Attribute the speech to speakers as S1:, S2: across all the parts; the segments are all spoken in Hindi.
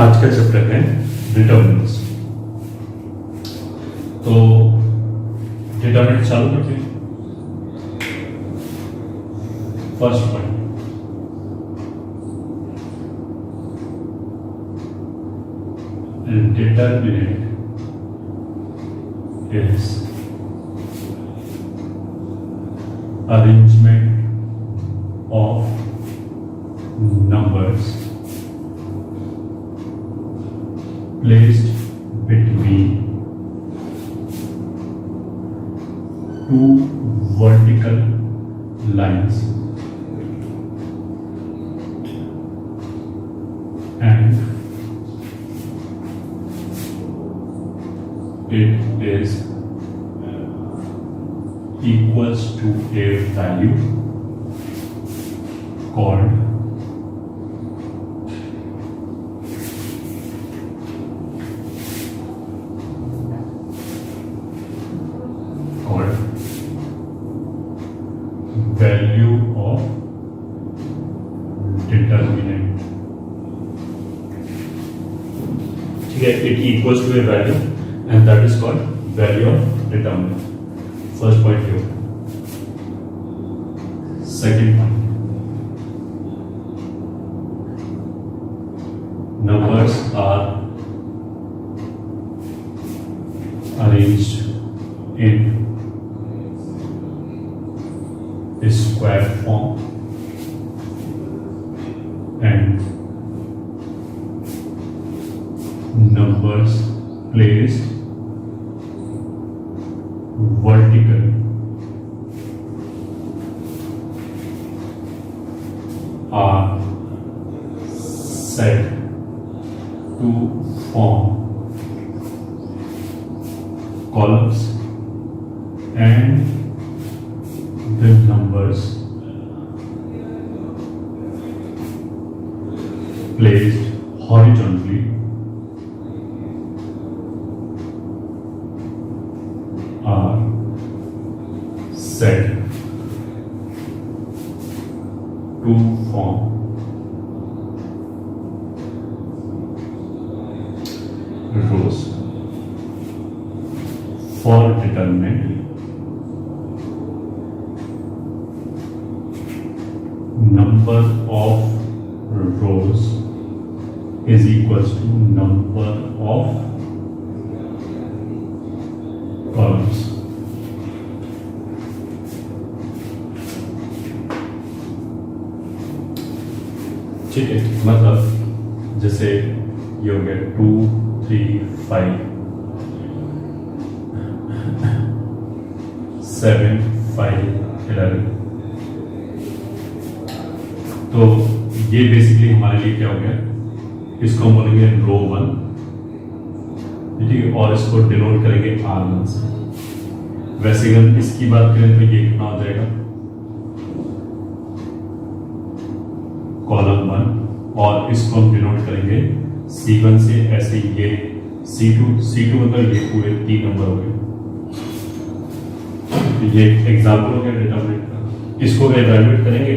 S1: आज का चैप्टर है डिटर्मिनेंट्स। तो डिटर्मिनेंट चालू करते हैं। First point, determinant is arrangement of numbers placed between two vertical lines and it is equals to a value called value of determinant। ठीक है, it equals to a value and that is called value of determinant। First point here। Second point, numbers are arranged in a square form and numbers placed vertically are said to form columns and the numbers placed horizontally are said to form rows। For determinant, number of rows is equals to number of columns। ठीक है, मतलब जैसे ये हो गया 2 3 5 7 5 11। तो ये बेसिकली हमारे लिए क्या हो गया, इसको हम बोलेंगे रो 1, ठीक है, और इसको डिनोट करेंगे R1 से। वैसे अगर इसकी बात करें तो ये कितना हो जाएगा, कॉलम 1, और इसको हम डिनोट करेंगे C1 से। ऐसे ये C2 मतलब ये पूरे 3 नंबर हो गए। ये एग्जाम्पल हो गया डिटरमिनेंट का। इसको इवैल्यूएट करेंगे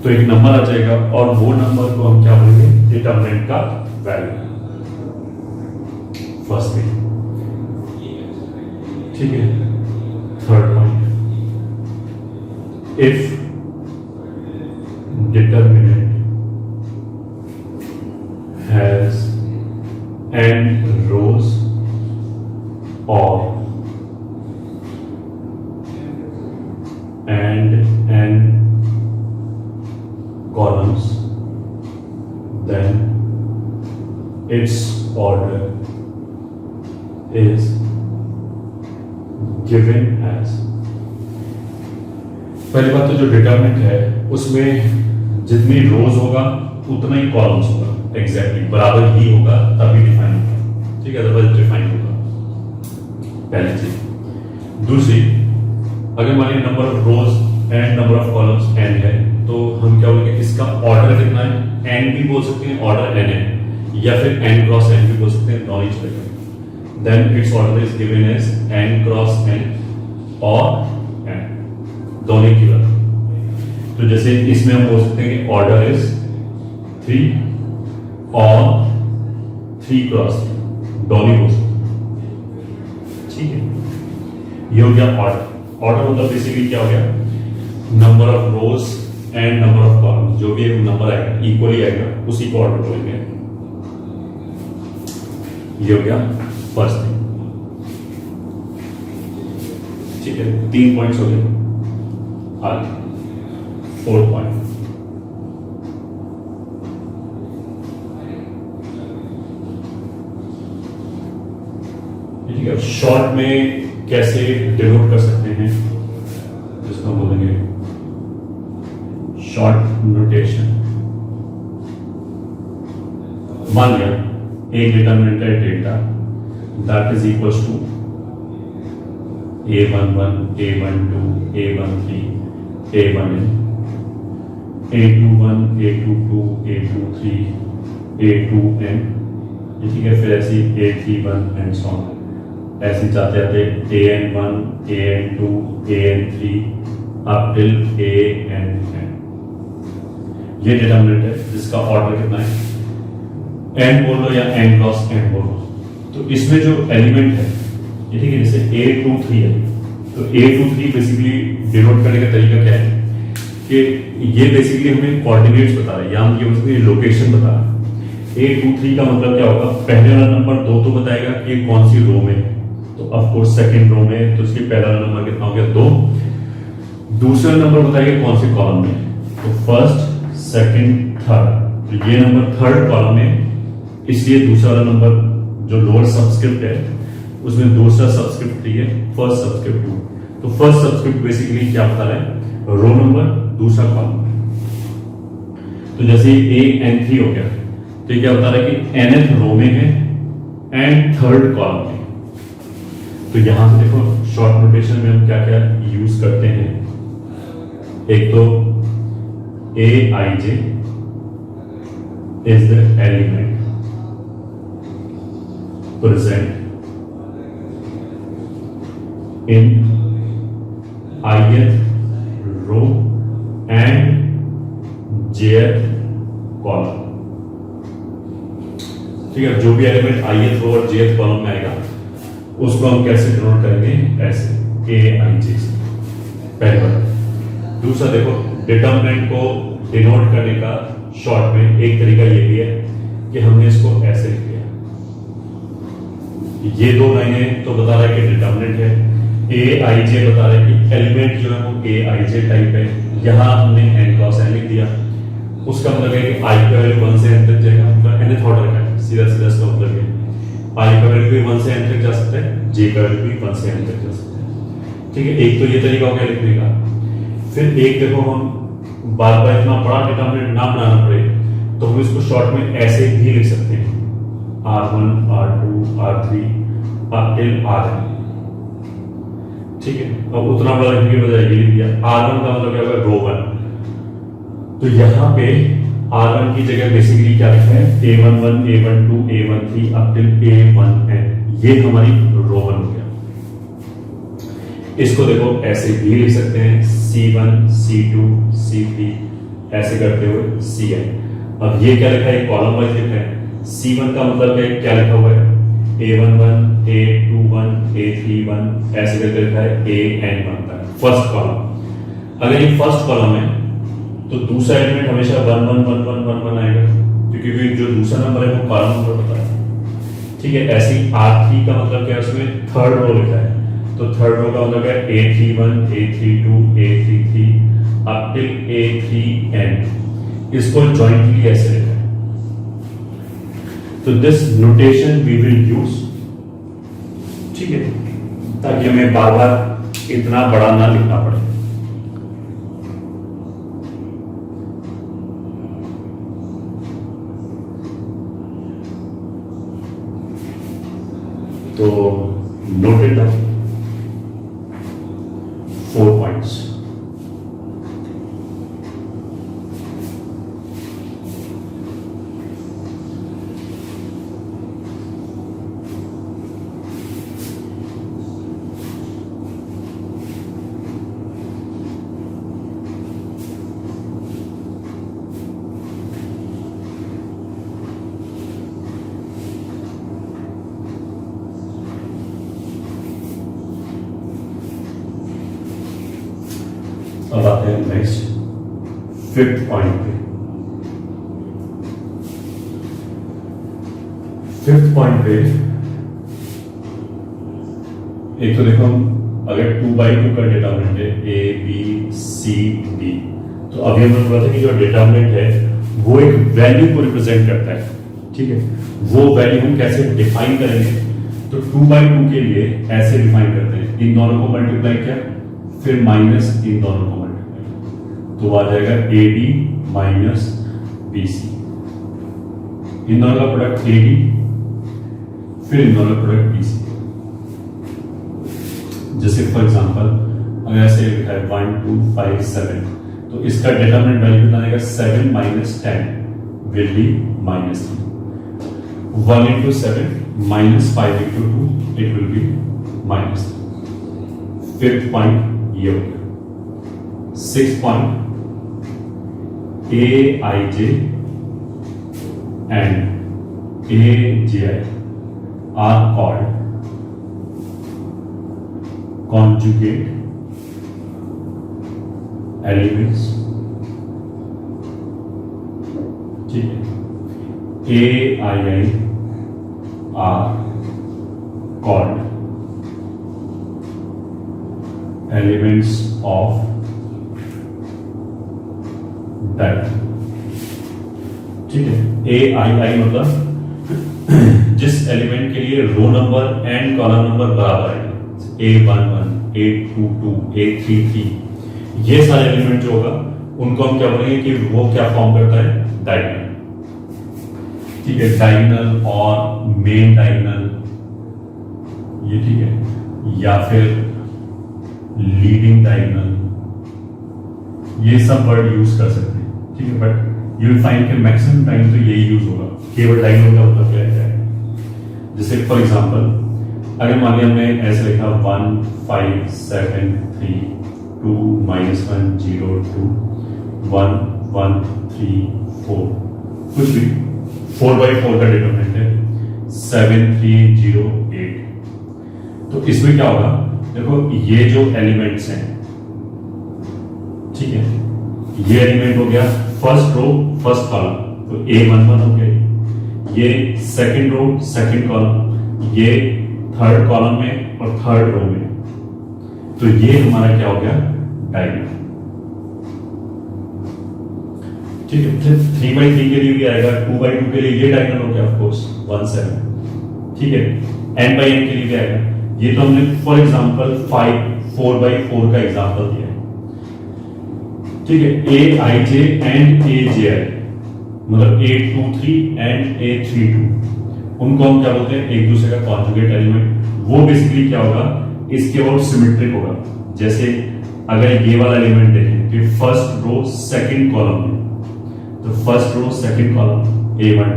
S1: तो एक नंबर आ जाएगा और वो नंबर को हम क्या बोलेंगे, डिटरमिनेंट का वैल्यू। फर्स्ट थिंग, ठीक है। Third point, if determinant has n rows or and n columns, then its order is given as। पहली बात तो जो डिटरमिनेंट है उसमें जितनी रोज होगा उतना ही कॉलम्स होगा, एग्जैक्टली बराबर ही होगा, तभी डिफाइन होगा, ठीक है, अदरवाइज डिफाइन होगा। पहली चीज। दूसरी, अगर मान लीजिए number of rose and number of columns n है तो हम क्या बोलेंगे, इसका ऑर्डर कितना है, n भी बोल सकते हैं, ऑर्डर n है, या फिर n क्रॉस n भी बोल सकते हैं, दोनों ही चलेगा। Then its order is given as n cross n और n, दोनों की बात। तो जैसे इसमें हम बोल सकते हैं कि ऑर्डर इज 3 और 3 क्रॉस डॉली रोज, ठीक है। ये हो गया ऑर्डर। ऑर्डर मतलब बेसिकली क्या हो गया, number of rose and number of column, जो भी नंबर आएगा इक्वली आएगा उसी को ऑर्डर बोलेंगे। ये हो गया फर्स्ट थिंग, ठीक है। 3 पॉइंट्स हो गए। आगे 4th पॉइंट, ठीक है। शॉर्ट में कैसे डिनोट कर सकते हैं, जिसको बोलेंगे शॉर्ट नोटेशन। मान लिया एक डिटरमिनेंट है delta, that is equals to a11 a12 a13 a1n a21 a22 a23 a2n, ठीक है। फिर ऐसी a31 एंड सो ऑन, ऐसे जाते जाते an1 an2 an3 up till an। ये डिटरमिनेंट है जिसका ऑर्डर कितना है, n बोलो या n क्रॉस n बोलो। तो इसमें जो एलिमेंट है ये, ठीक है, जैसे a23 है, तो a23 बेसिकली डिनोट करने का तरीका क्या है कि ये बेसिकली हमें कोऑर्डिनेट्स बता रहा है, या हम ये उसकी लोकेशन बता रहा है। a23 का मतलब क्या होगा, पहले वाला नंबर 2 तो बताएगा कि कौन सी रो में है, तो ऑफ कोर्स सेकंड रो में, तो इसके पहला नंबर कितना हो गया 2। दूसरा नंबर बताएगा कौन से कॉलम में, तो फर्स्ट सेकंड थर्ड, तो ये नंबर थर्ड कॉलम में, इसलिए दूसरा वाला नंबर जो लोअर सबस्क्रिप्ट है उसमें दूसरा सबस्क्रिप्ट 3 है, फर्स्ट सबस्क्रिप्ट 2। तो फर्स्ट सबस्क्रिप्ट बेसिकली क्या बता रहा है, रो नंबर, दूसरा कॉलम। तो जैसे an3 हो गया, तो ये क्या बता रहा है कि nth रो में है एंड थर्ड कॉलम में। तो यहां से देखो शॉर्ट नोटेशन में हम क्या क्या यूज करते हैं, एक तो aij is the element present in ith row and jth column, ठीक है। जो भी एलिमेंट ith रो और jth कॉलम में आएगा उसको हम कैसे डिनोट करेंगे, ऐसे aij से, पहली बात। दूसरा देखो डिटरमिनेंट को डिनोट करने का शॉर्ट में एक तरीका ये भी है कि हमने इसको ऐसे लिख दिया, ये 2 लाइनें तो बता रहा है कि डिटरमिनेंट है, aij बता रहा है कि एलिमेंट जो है वो aij टाइप है, यहां हमने n क्रॉस n लिख दिया। उसका मतलब है कि i का वैल्यू 1 से n तक जाएगा, मतलब nth ऑर्डर का है, सीधा सीधा इसका मतलब है i का वैल्यू भी 1 से n तक जा सकता है, j का वैल्यू भी 1 से n तक जा सकता है, ठीक है। एक तो ये तरीका हो गया लिखने का। फिर एक देखो हम बार बार इतना बड़ा डिटरमिनेंट ना बनाना पड़े तो हम इसको शॉर्ट में ऐसे भी लिख सकते हैं, r1 r2 r3 up till rn, ठीक है। अब उतना बड़ा लिखने के बजाय ये लिख दिया। r1 का मतलब क्या होगा, रो 1, तो यहाँ पे r1 की जगह बेसिकली क्या लिखा है, a11 a12 a13 up till a1n, ये हमारी रो 1 हो गया। इसको देखो ऐसे भी लिख सकते हैं, c1 c2 c3 ऐसे करते हुए cn। अब ये क्या लिखा है, कॉलम वाइज लिखा है। c1 का मतलब क्या लिखा हुआ है, a11 a21 a31 ऐसे करके लिखा है an1 तक, फर्स्ट कॉलम। अगर ये फर्स्ट कॉलम है तो दूसरा एलिमेंट हमेशा 1 1 1 1 1 1 आएगा, क्योंकि जो दूसरा नंबर है वो कॉलम नंबर बता है, ठीक है। ऐसे ही r3 का मतलब क्या है, उसमें थर्ड रो लिखा है, तो थर्ड रो का मतलब है a31 a32 a33 up till a3n, इसको जॉइंटली ऐसे लिखा है। तो this notation we will use, ठीक है, ताकि हमें बार बार इतना बड़ा ना लिखना पड़े। तो नोटेड डाउन 4 पॉइंट्स। हैं नेक्स्ट फिफ्थ पॉइंट पे। फिफ्थ पॉइंट पे एक तो देखो, हम अगर 2/2 का डिटर्मिनेंट है ए बी सी डी, तो अभी हमने बोला था कि जो डिटर्मिनेंट है वो एक वैल्यू को रिप्रेजेंट करता है, ठीक है। वो वैल्यू हम कैसे डिफाइन करेंगे, तो 2/2 के लिए ऐसे डिफाइन करते हैं, इन दोनों को मल्टीप्लाई किया, फिर माइनस इन दोनों को मल्टीप्लाई, तो आ जाएगा A D minus B C, इन दोनों का प्रोडक्ट ए डी, फिर इन दोनों का प्रोडक्ट बी सी। जैसे फॉर एग्जांपल अगर ऐसे लिखा है 1 2 5 7, तो इसका डिटरमिनेंट वैल्यू कितना आएगा, 7 minus 10 will be minus 3, 1 into 7 minus 5 into 2 it will be minus 3। Fifth point ये हो गया। Sixth point A I J and A J I are called conjugate elements, ठीक है। A I I are called elements of diagram, ठीक है। ए आई आई मतलब जिस एलिमेंट के लिए row number and column number बराबर है, A11, A22, A33, ये सारे एलिमेंट जो होगा उनको हम क्या बोलेंगे कि वो क्या फॉर्म करता है, डायगोनल, ठीक है। डायगोनल और मेन डायगोनल, ये ठीक है, या फिर लीडिंग डायगोनल, ये सब वर्ड यूज कर सकते हैं, ठीक है। बट यू विल फाइंड कि मैक्सिमम टाइम तो यही यूज होगा, केवल डायगोनल का मतलब क्या है। जैसे फॉर एग्जांपल अगर मान लिया हमने ऐसे लिखा 1 5 7 3 2 -1 0 2 1 1 3 4, कुछ भी 4/4 का डिटरमिनेंट है, 7 3 0 8। तो इसमें क्या होगा, देखो ये जो एलिमेंट्स हैं, ठीक है, ये एलिमेंट हो गया फर्स्ट रो फर्स्ट कॉलम, तो A11 हो गया, ये सेकंड रो सेकंड कॉलम, ये थर्ड कॉलम में और थर्ड रो में, तो ये हमारा क्या हो गया, डायगोनल, ठीक है। फिर 3/3 के लिए भी आएगा, 2/2 के लिए ये डायगोनल हो गया ऑफ कोर्स 1 7, ठीक है। n/n के लिए भी आएगा, ये तो हमने फॉर एग्जांपल 4/4 का एग्जांपल दिया है, ठीक है। A I J and A J आई मतलब A23 एंड A32, उनको हम क्या बोलते हैं, एक दूसरे का कॉन्जुगेट एलिमेंट। वो बेसिकली क्या होगा, इसके अबाउट सिमेट्रिक होगा। जैसे अगर ये वाला एलिमेंट देखें कि फर्स्ट रो सेकंड कॉलम में, तो first row second column A12,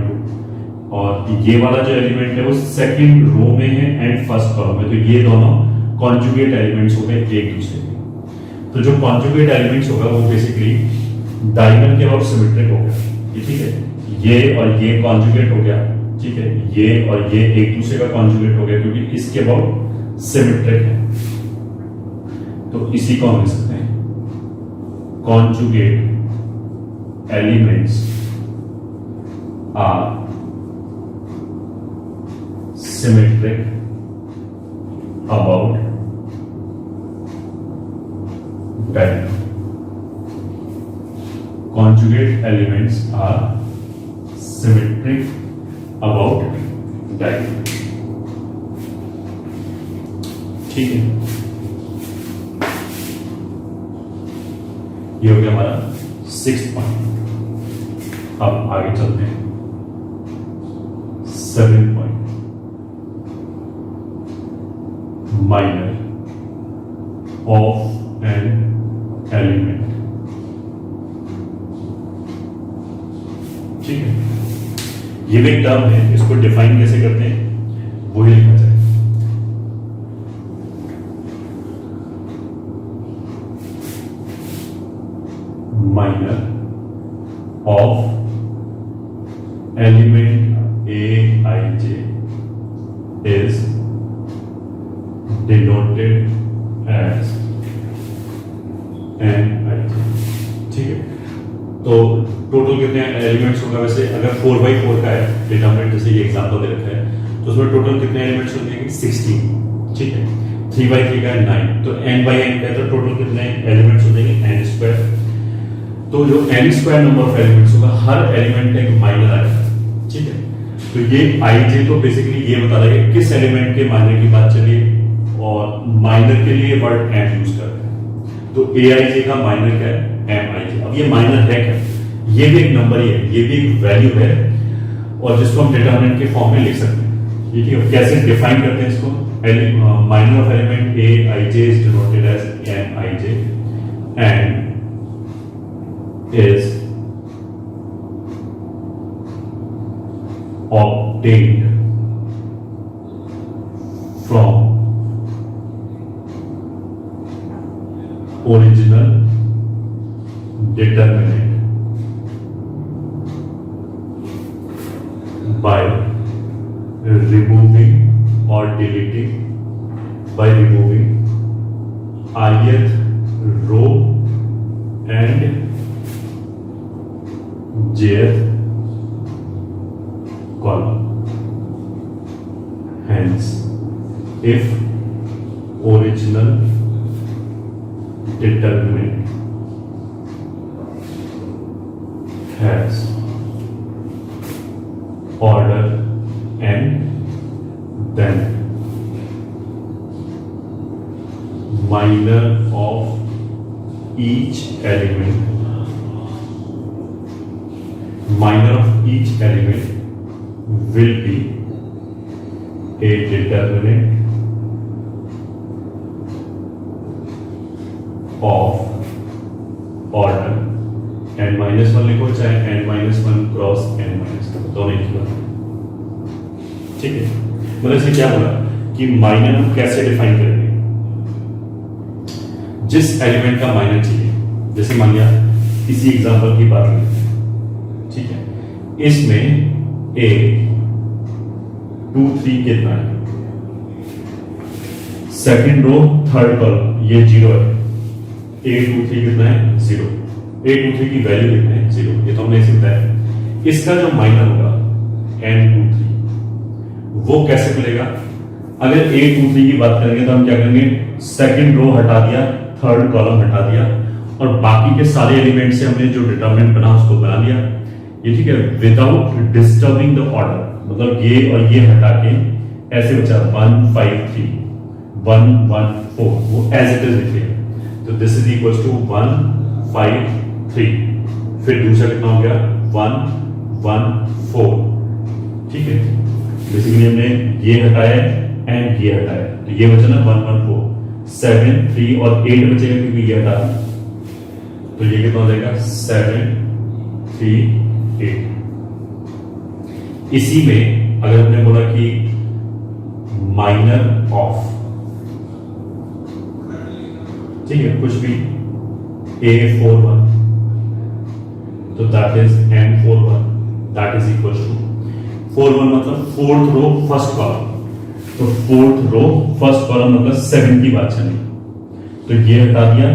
S1: और ये वाला जो एलिमेंट है वो सेकंड रो में है एंड फर्स्ट कॉलम में, तो ये दोनों कॉन्जुगेट एलिमेंट्स हो गए एक दूसरे के। तो जो कॉन्जुगेट एलिमेंट्स होगा वो बेसिकली डायगोनल के अबाउट सिमेट्रिक होगा, ठीक है। ये और ये कॉन्जुगेट हो गया, ठीक है, ये और ये एक दूसरे का कॉन्जुगेट हो गया क्योंकि इसके अबाउट सिमेट्रिक है, तो इसी को हम लिख सकते हैं conjugate elements are symmetric about diagonal. Conjugate elements are symmetric about diagonal, ठीक है। ये हो गया हमारा 6th पॉइंट। अब आगे चलते हैं 7th point, minor of an element, ठीक है। ये भी एक टर्म है, इसको डिफाइन कैसे करते हैं वो ही लिखा जाए। Minor of element A I J is denoted as N I J. Elements होगा वैसे अगर 4x4 का है डिटरमिनेंट, जैसे ये एग्जांपल दे रखा है, तो उसमें टोटल कितने एलिमेंट्स हो जाएंगे 16, ठीक है। 3x3 का है 9, तो n/n का है तो टोटल कितने एलिमेंट्स हो जाएंगे n²। तो जो n² नंबर ऑफ एलिमेंट्स होगा, हर एलिमेंट का एक माइनर आएगा, ठीक है। तो ये ij तो बेसिकली ये बता रहा है किस एलिमेंट के माइनर की बात चलिए, और माइनर के लिए वर्ड m यूज करते हैं। तो aij का माइनर क्या है mij। अब ये माइनर है क्या, ये भी एक नंबर ही है, ये भी एक वैल्यू है, और जिसको हम डिटरमिनेंट के फॉर्म में लिख सकते हैं। ठीक है, कैसे डिफाइन करते हैं इसको, minor of element aij is denoted as mij and is obtained from original determinant by removing or deleting, by removing ith row and jth column. Hence, if original determinant has order n, then minor of each element, minor of each element will be a determinant of order n-1 लिखो चाहे n-1 क्रॉस n-1 दोनों लिखो, ठीक है। मतलब इससे क्या बोला कि माइनर हम कैसे डिफाइन करेंगे, जिस एलिमेंट का माइनर चाहिए, जैसे मान लिया इसी एग्जांपल की बात करें, ठीक है, इसमें a 2 3 कितना है, सेकंड रो थर्ड कॉलम ये 0 है, a 2 3 कितना है 0, a 2 3 की वैल्यू कितना है 0, ये तो हमने इसे बताया। इसका जो माइनर होगा n23 वो कैसे मिलेगा, अगर a 2 3 की बात करेंगे तो हम क्या करेंगे, सेकंड रो हटा दिया, थर्ड कॉलम हटा दिया, और बाकी के सारे एलिमेंट से हमने जो डिटरमिनेंट बना उसको बना लिया, ये ठीक है, विदाउट डिस्टर्बिंग द ऑर्डर। मतलब ये और ये हटा के ऐसे बचा 1 5 3 1 1 4, वो एज इट इज लिखिए। तो दिस इज इक्वल टू 1 5 3, फिर दूसरा कितना हो गया 1 1 4, ठीक है। बेसिकली हमने ये हटाया एंड ये हटाया, तो ये बचा ना 1 1 4, 7 3 और 8 बचेगा क्योंकि ये हटा, तो ये कितना हो जाएगा 7 3 8। इसी में अगर हमने बोला कि माइनर ऑफ, ठीक है, कुछ भी a41, तो that is m41, that is equal to 41 मतलब फोर्थ रो फर्स्ट कॉलम, तो फोर्थ रो फर्स्ट कॉलम मतलब 7 की बात चली, तो ये हटा दिया,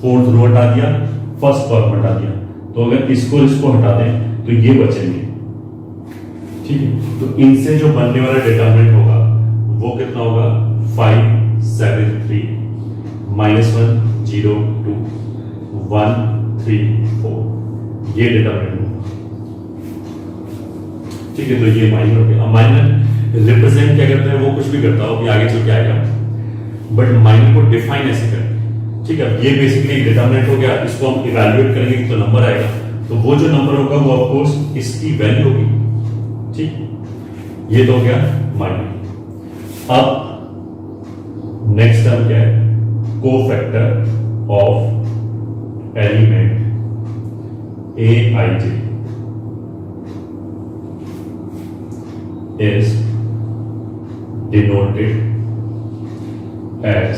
S1: फोर्थ रो हटा दिया, फर्स्ट कॉलम हटा दिया, तो अगर इसको हटा दें तो ये बचेंगे, ठीक है। तो इनसे जो बनने वाला डिटरमिनेंट होगा वो कितना होगा 5 7 3 -1 0 2 1 3 4, ये डिटरमिनेंट होगा, ठीक है। तो ये माइनर हो गया। माइनर रिप्रेजेंट क्या करता है, वो कुछ भी करता हो, आगे चल के आएगा, बट माइनर को डिफाइन ऐसे करते हैं, ठीक है। ये बेसिकली डिटरमिनेंट हो गया, इसको हम इवैल्यूएट करेंगे तो नंबर आएगा, तो वो जो नंबर होगा वो ऑफ कोर्स इसकी वैल्यू होगी, ठीक। ये तो हो गया माइनर। अब नेक्स्ट टर्म क्या है, cofactor of element aij is denoted as,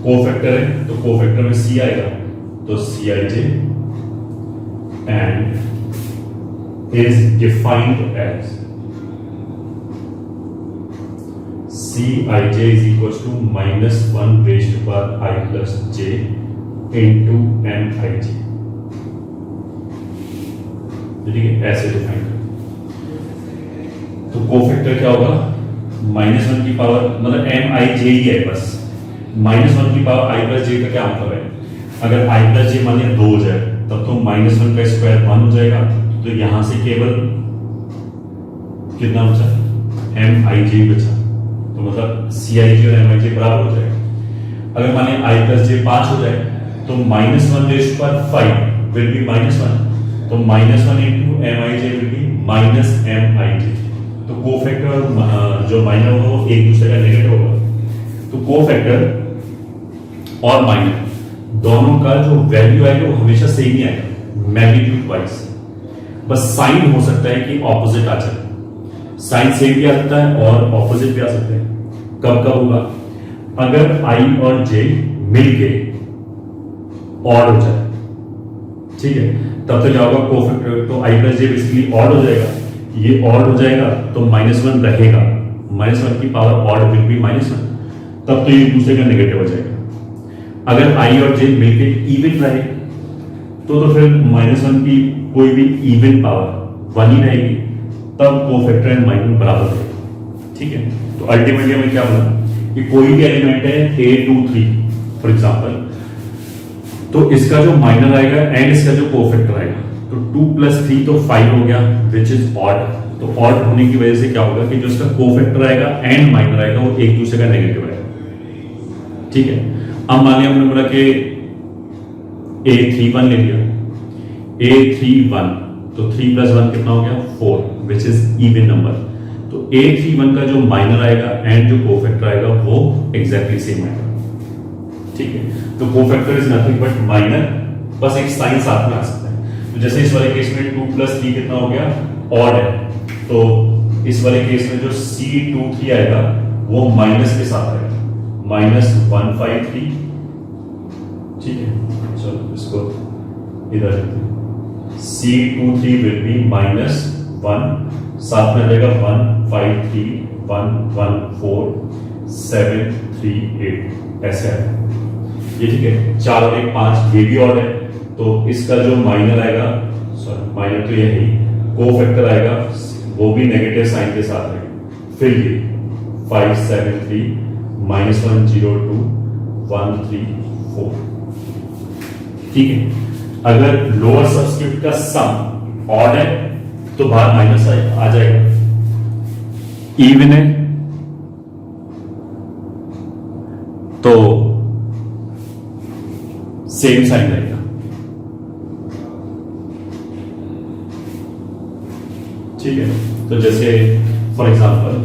S1: cofactor है तो कोफैक्टर में c आएगा, तो Cij and is defined as Cij is equals to -1 raised to power I plus j into mij। ठीक है, ऐसे डिफाइन कर। तो कोफैक्टर क्या होगा, -1 की पावर, मतलब एम आई जे ही है बस, -1 की पावर i प्लस जे का क्या मतलब है, अगर i प्लस जे मान लिया 2 हो जाए तब तो -1 का स्क्वायर 1 हो जाएगा, तो यहां से केवल कितना बचा, एम आई जे बचा, तो मतलब सी आई जे और एम आई जे बराबर हो जाएगा। अगर मान लिया i प्लस जे 5 हो जाए तो -1 रेज़ पर 5 विल बी -1, तो -1 into M I J will be minus M I J. तो कोफैक्टर जो माइनर होगा वो एक दूसरे का नेगेटिव होगा। तो कोफैक्टर और माइनर दोनों का जो वैल्यू आएगा वो हमेशा सेम ही आएगा मैग्नीट्यूड वाइज, बस साइन हो सकता है कि ऑपोजिट आ जाए, साइन सेम भी आ सकता है और ऑपोजिट भी आ सकता है। कब कब होगा, अगर आई और जे मिलके ऑड हो जाए, ठीक है, तब तो क्या होगा कोफैक्टर, तो आई प्लस जे बेसिकली ऑड हो जाएगा, ये ऑड हो जाएगा तो -1 रहेगा, -1 की पावर ऑड विल बी -1, तब तो ये दूसरे का नेगेटिव हो जाएगा। अगर आई और जे मिलके इवन रहे तो फिर -1 की कोई भी इवन पावर 1 ही रहेगी, तब कोफैक्टर एंड माइनर बराबर रहेगा, ठीक है। तो अल्टीमेटली हमें क्या बोला कि कोई भी एलिमेंट है a 2 3 फॉर एग्जांपल, तो इसका जो माइनर आएगा एंड इसका जो कोफैक्टर आएगा, तो 2 + 3 तो 5 हो गया विच इज ऑड। तो ऑड होने की वजह से क्या होगा कि जो इसका कोफैक्टर आएगा एंड माइनर आएगा वो एक दूसरे का नेगेटिव आएगा, ठीक है। अब मान लिया हमने बोला कि a31 ले लिया, a31 तो 3 + 1 कितना हो गया 4 विच इज इवन नंबर। तो a31 का जो माइनर आएगा एंड जो कोफैक्टर आएगा वो एग्जैक्टली सेम आएगा, ठीक है। तो cofactor is nothing but minor, बस एक साइन साथ में आ सकता है। तो जैसे इस वाले केस में 2 + 3 कितना हो गया ऑड है, तो इस वाले केस में जो C23 आएगा वो माइनस के साथ आएगा, -153, ठीक है। चलो इसको इधर रखते हैं, C23 विल बी -1, साथ में रहेगा 153 114 738 ऐसे आएगा ये, ठीक है। 4 और 1 5 ये भी ऑड है, तो इसका जो माइनर आएगा, सॉरी माइनर तो ये है, कोफैक्टर आएगा वो भी नेगेटिव साइन के साथ आएगा, फिर ये 573 -102 134, ठीक है। अगर लोअर सबस्क्रिप्ट का सम ऑड है तो बाहर माइनस आ जाएगा, इवन है तो सेम साइन रहेगा, ठीक है। तो जैसे फॉर एग्जांपल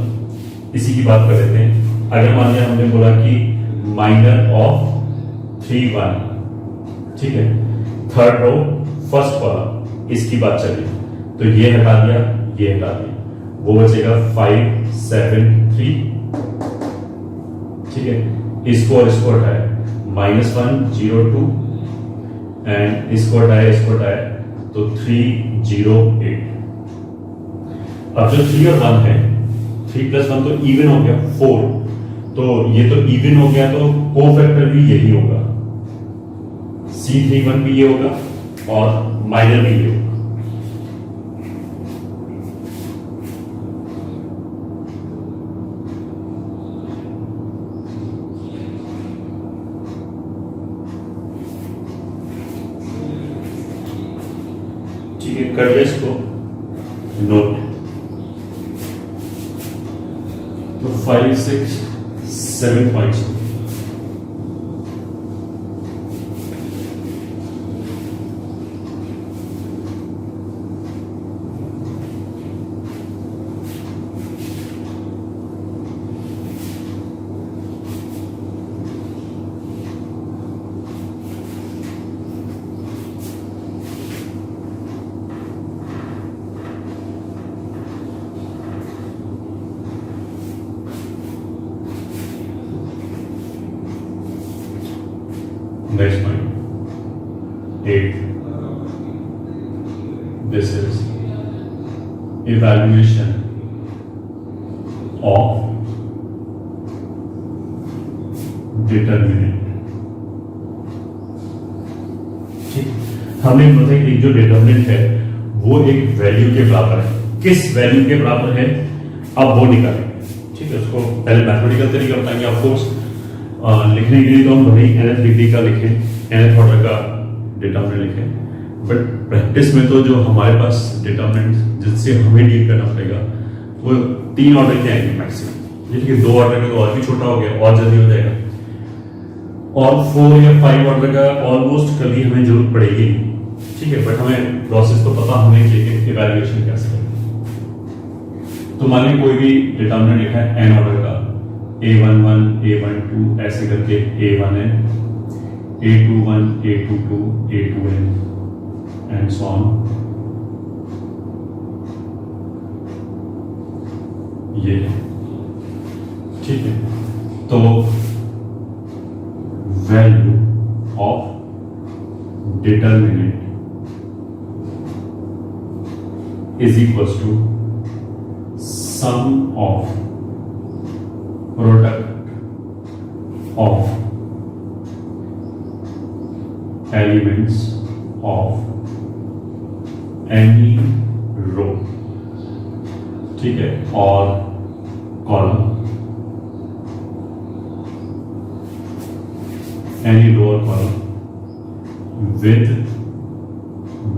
S1: इसी की बात कर लेते हैं, अगर मान लिया हमने बोला कि माइनर ऑफ 3 1, ठीक है, थर्ड रो फर्स्ट कॉलम इसकी बात चली, तो ये हटा दिया ये हटा दिया, वो बचेगा 573, ठीक है। इसको और इसको हटाया -102 एंड इसको हटाया तो 308। अब जो 3 और 1 है, 3 + 1 तो इवन हो गया 4, तो ये तो इवन हो गया, तो कोफैक्टर भी यही होगा, C31 भी ये होगा और माइनर भी ये होगा, ठीक है। कर लिया इसको नोट, तो 5 6 7 points. Next point 8. This is evaluation of determinant, ठीक। हमने बोला कि जो डिटर्मिनेंट है वो एक वैल्यू के बराबर है। किस वैल्यू के बराबर है अब वो निकालेंगे, ठीक है। उसको पहले मैथमेटिकल तरीका बताएंगे ऑफकोर्स। लिखने के लिए तो हम भाई nth डिग्री का लिखें, nth ऑर्डर का डिटर्मिनेंट लिखें, बट प्रैक्टिस में तो जो हमारे पास डिटर्मिनेंट जिससे हमें डील करना पड़ेगा वो 3 ऑर्डर के आएंगे मैक्सिमम। ठीक है, 2 ऑर्डर का तो और भी छोटा हो गया, और जल्दी हो जाएगा, और 4 या 5 ऑर्डर का ऑलमोस्ट कभी हमें जरूरत पड़ेगी, ठीक है। बट हमें प्रोसेस तो पता, हमें इवैल्यूएशन कैसे करें। तो मान लीजिए कोई भी डिटर्मिनेंट लिखा है n ऑर्डर का, a11 a12 ऐसे करके a1n a21 a22 a2n and so on. ये ठीक है, तो value of determinant is equals to sum of product of elements of any row, ठीक है, और column, any row or column with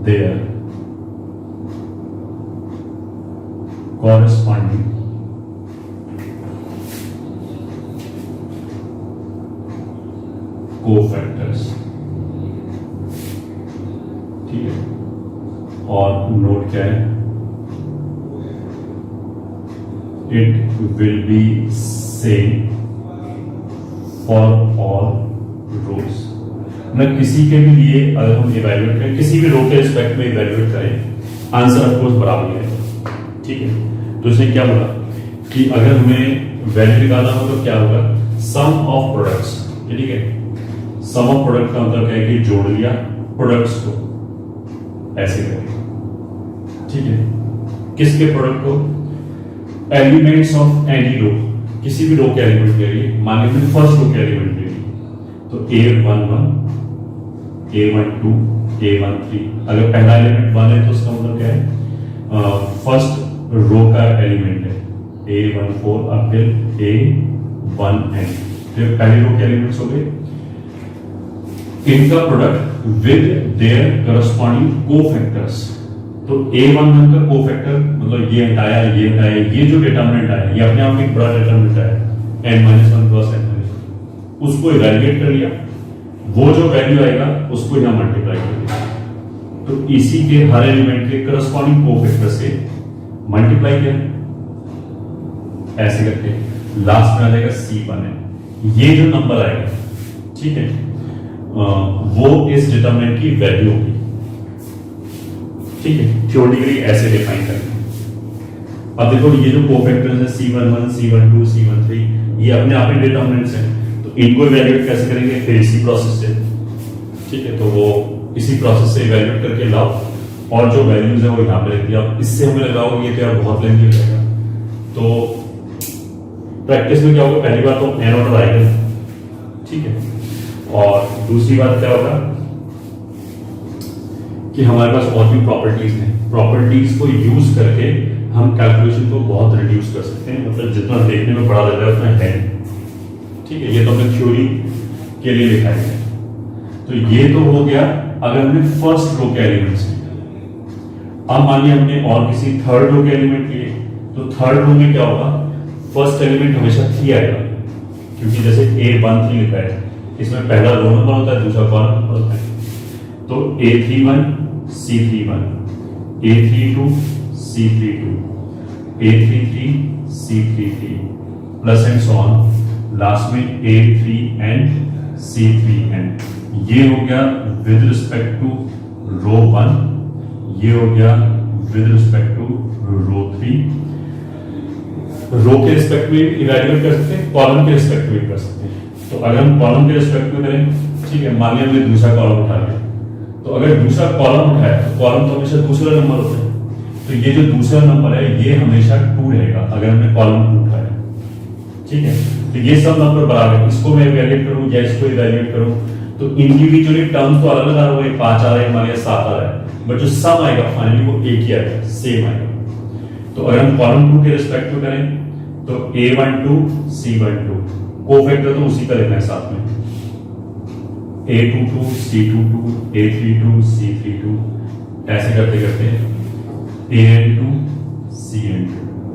S1: their corresponding cofactors, ठीक है। और नोट क्या है, it will be same for all rows. मतलब किसी के भी लिए अगर हम इवैल्यूएट करें, किसी भी रो के रिस्पेक्ट में इवैल्यूएट करें, आंसर ऑफकोर्स बराबर ही है, ठीक है। तो इसने क्या बोला कि अगर हमें वैल्यू निकालना हो तो क्या होगा, सम ऑफ प्रोडक्ट्स, ठीक है। सम ऑफ प्रोडक्ट का मतलब क्या है कि जोड़ लिया प्रोडक्ट्स को ऐसे करके, ठीक है। किसके प्रोडक्ट को, एलिमेंट्स ऑफ एनी रो, किसी भी रो के एलिमेंट के लिए, मान लीजिए फर्स्ट रो के एलिमेंट के लिए, तो a11 a12 a13, अगर पहला एलिमेंट 1 है तो उसका मतलब क्या है, फर्स्ट रो का एलिमेंट है a14 अब फिर a1n, फिर पहले रो के एलिमेंट्स हो गए, इनका product with their corresponding cofactors. तो a11 का कोफैक्टर मतलब ये हटाया, ये जो डिटरमिनेंट आया, ये अपने आप में एक बड़ा डिटरमिनेंट आया n-1 प्लस n-1, उसको इवैल्यूएट कर लिया, वो जो वैल्यू आएगा उसको यहां मल्टीप्लाई कर दिया, तो इसी के हर एलिमेंट के करस्पॉन्डिंग कोफैक्टर से मल्टीप्लाई किया, ऐसे करके लास्ट में आ जाएगा C1n। ये जो नंबर आएगा, ठीक है, वो इस डिटरमिनेंट की वैल्यू होगी, ठीक है। थ्योरेटिकली ऐसे डिफाइन करेंगे। अब देखो ये जो कोफैक्टर्स है C11 C12 C13, ये अपने आप ही डिटरमिनेंट्स हैं, तो इनको इवैल्यूएट कैसे करेंगे, फिर इसी प्रोसेस से, ठीक है। तो वो इसी प्रोसेस से इवैल्यूएट करके लाओ, और जो वैल्यूज है वो यहाँ पे रख दिया। इससे हमें लगाओ ये तो यार बहुत लेंथी हो जाएगा, तो प्रैक्टिस में क्या होगा, पहली बार तो n ऑर्डर आएगा, ठीक है। और दूसरी बात क्या होगा कि हमारे पास और भी प्रॉपर्टीज हैं, प्रॉपर्टीज को यूज करके हम कैलकुलेशन को बहुत रिड्यूस कर सकते हैं, मतलब जितना देखने में बड़ा लग रहा है उतना है, ठीक है। ये तो हमने थ्योरी के लिए लिखा है। तो ये तो हो गया अगर हमने फर्स्ट रो के एलिमेंट्स लिए। अब मान लिया हमने और किसी थर्ड रो के एलिमेंट लिए, तो थर्ड रो में क्या होगा, फर्स्ट एलिमेंट हमेशा 3 आएगा, क्योंकि जैसे a13 लिखा है, इसमें पहला रो नंबर होता है, दूसरा कॉलम नंबर होता है। तो a31 C31 a32 C32 a33 C33 plus and so on, last में a3n C3n। ये हो गया विद रिस्पेक्ट टू रो 1, ये हो गया विद रिस्पेक्ट टू रो 3। रो के रिस्पेक्ट में इवैल्यूएट कर सकते हैं, कॉलम के रिस्पेक्ट में कर सकते हैं। तो अगर हम कॉलम के रिस्पेक्ट में करें, ठीक है, मान लिया हमने दूसरा कॉलम उठा लिया, तो अगर दूसरा कॉलम उठाया तो कॉलम तो हमेशा दूसरा नंबर होता है, तो ये जो दूसरा नंबर है ये हमेशा 2 रहेगा अगर हमने कॉलम 2 उठाया, ठीक है। तो ये सब नंबर बराबर, इसको मैं इवैल्यूएट करूं या इसको इवैल्यूएट करूं, तो इंडिविजुअली टर्म्स तो अलग अलग आ रहे हैं, 5 आ रहे हैं मान लिया, 7 आ रहा है, बट जो सम आएगा फाइनली वो एक ही आएगा, सेम आएगा। तो अगर हम कॉलम 2 के रिस्पेक्ट में करें तो A12 C12 कोफैक्टर तो उसी का लेना है साथ में, A22 C22 A32 C32 ऐसे करते करते AN2 CN2।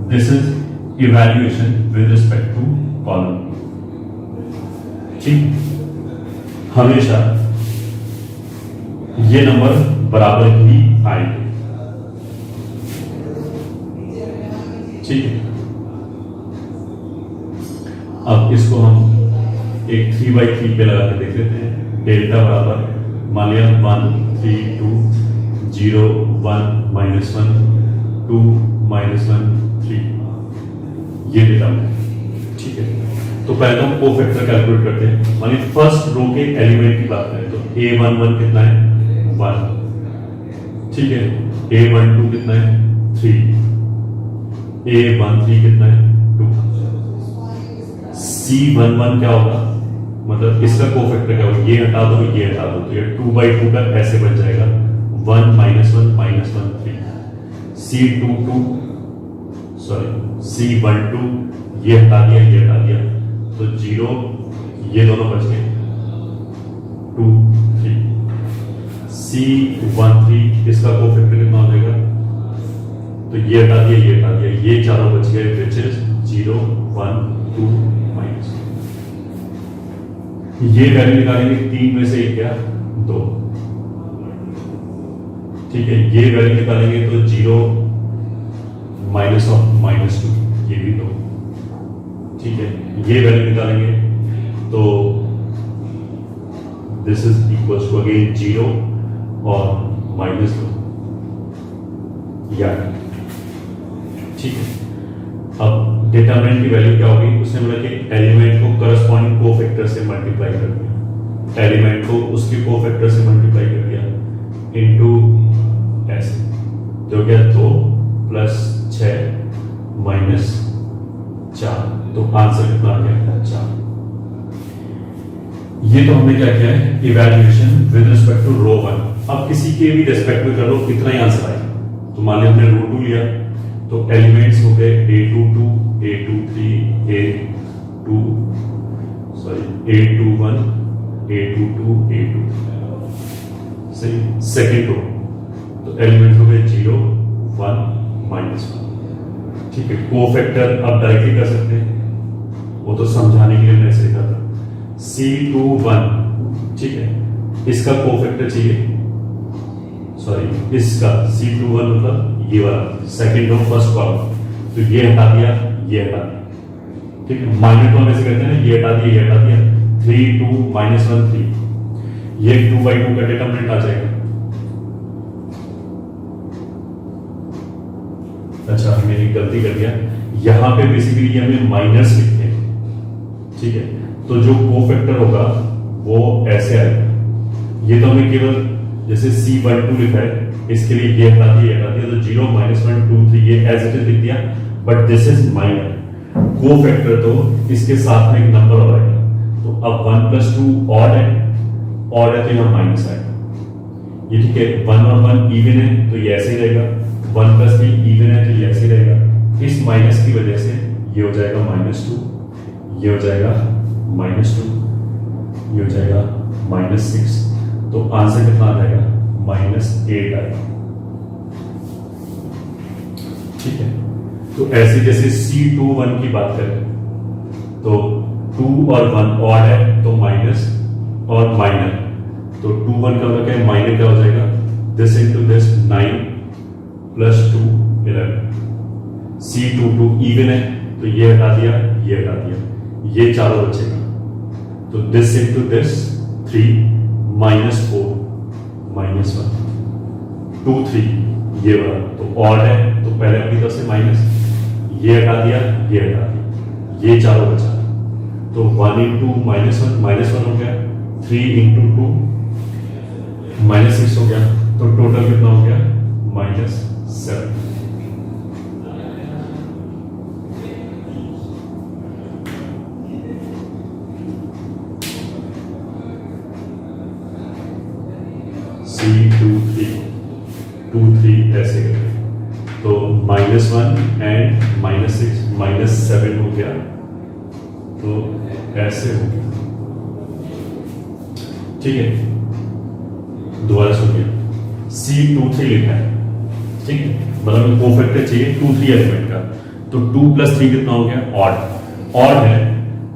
S1: This is evaluation with respect to column. ठीक, हमेशा ये नंबर बराबर ही आएंगे। ठीक है, अब इसको हम एक 3/3 पे लगा के देख लेते हैं। डेल्टा बराबर मान लिया 1 3 2 0 1 -1 2 -1 3, ये डेटा है। ठीक है, तो पहले हम कोफैक्टर कैलकुलेट करते हैं। मान लीजिए फर्स्ट रो के एलिमेंट की बात करें तो A11 कितना है 1, ठीक है, A12 कितना है 3, A13 कितना है 2, C11 क्या होगा, मतलब इसका कोफैक्टर क्या होगा, ये हटा दो ये हटा दो, तो ये 2/2 का ऐसे बन जाएगा 1 -1 -1 3। C12 सॉरी C12 ये हटा दिया ये हटा दिया, तो 0 ये दोनों बच गए 2 3। C13 इसका कोफैक्टर कितना हो जाएगा, तो ये हटा दिया ये हटा दिया, ये चारों बच गए, विच इज 0 1 2 -1। ये वैल्यू निकालेंगे 3 में से एक क्या 2, ठीक है, ये वैल्यू निकालेंगे तो 0 -2 ये भी 2, ठीक है, ये वैल्यू निकालेंगे तो this is equals to again 0 और -2 या, ठीक है। अब डिटरमिनेंट की वैल्यू क्या होगी, उसने बोला कि एलिमेंट को करस्पॉन्डिंग कोफैक्टर से मल्टीप्लाई कर दिया, एलिमेंट को उसके कोफैक्टर से मल्टीप्लाई कर दिया इनटू ऐसे, जो क्या 2 + 6 - 4, तो आंसर कितना आ गया 4। ये तो हमने क्या किया है, evaluation with respect to row 1। अब किसी के भी रिस्पेक्ट में कर लो कितना ही आंसर आएगा, तो मान लिया हमने रो 2 लिया तो एलिमेंट्स हो गए A22 A23 A21 A22 A23, सही। सेकेंड रो तो एलिमेंट्स हो गए 0 1 -1, ठीक है। कोफैक्टर अब डायरेक्टली कर सकते हैं, वो तो समझाने के लिए मैंने ऐसे लिखा था C21, ठीक है, इसका कोफैक्टर चाहिए, सॉरी इसका C21 मतलब ये वाला सेकंड रो फर्स्ट कॉलम, तो ये हटा दिया ये हटा दिया, ठीक है। माइनस तो हम ऐसे करते हैं ना, ये हटा दिया ये हटा दिया, 3 2 -1 3, ये 2/2 का डिटरमिनेंट आ जाएगा। अच्छा मैंने गलती कर दिया, यहां पे बेसिकली हमें माइनस लिखते हैं, ठीक है, तो जो कोफैक्टर होगा वो ऐसे आएगा। ये तो हमने केवल जैसे C12 लिखा है, इसके लिए ये हटा दिया तो 0 -1 2 3 ये एज इट इज लिख दिया, but this is minor. Cofactor तो इसके साथ में एक नंबर और आएगा, तो अब 1 + 2 ऑड है तो यहाँ माइनस आएगा, ये ठीक है। 1 और 1 इवन है तो ये ऐसे ही रहेगा, 1 + 3 इवन है तो ये ऐसे ही रहेगा। इस माइनस की वजह से ये हो जाएगा -2, ये हो जाएगा -2, ये हो जाएगा -6, तो आंसर कितना आ जाएगा -8 आएगा, ठीक है। तो ऐसे जैसे C21 की बात करें तो 2 और 1 ऑड है तो माइनस और माइनर, तो 2 1 का मतलब क्या है, माइनर क्या हो जाएगा, this into this 9 + 2 11। C22 even है तो ये हटा दिया ये हटा दिया, ये चारों बचेगा, तो दिस इनटू दिस 3 -4 -1 2 3 ये वाला, तो ऑड है तो पहले अपनी तरफ से माइनस, ये हटा दिया ये हटा दिया, ये चारों बचा, तो 1 × -1 हो गया, 3 × 2 -6 हो गया, तो टोटल कितना हो गया -7। 2 3 ऐसे करके, तो -1 एंड -6 -7 हो गया, तो ऐसे हो गया। ठीक है, दोबारा सुनिए, C23 लिखा है, ठीक है, मतलब कोफैक्टर चाहिए 2 3 एलिमेंट का, तो 2 + 3 कितना हो गया, ऑड है,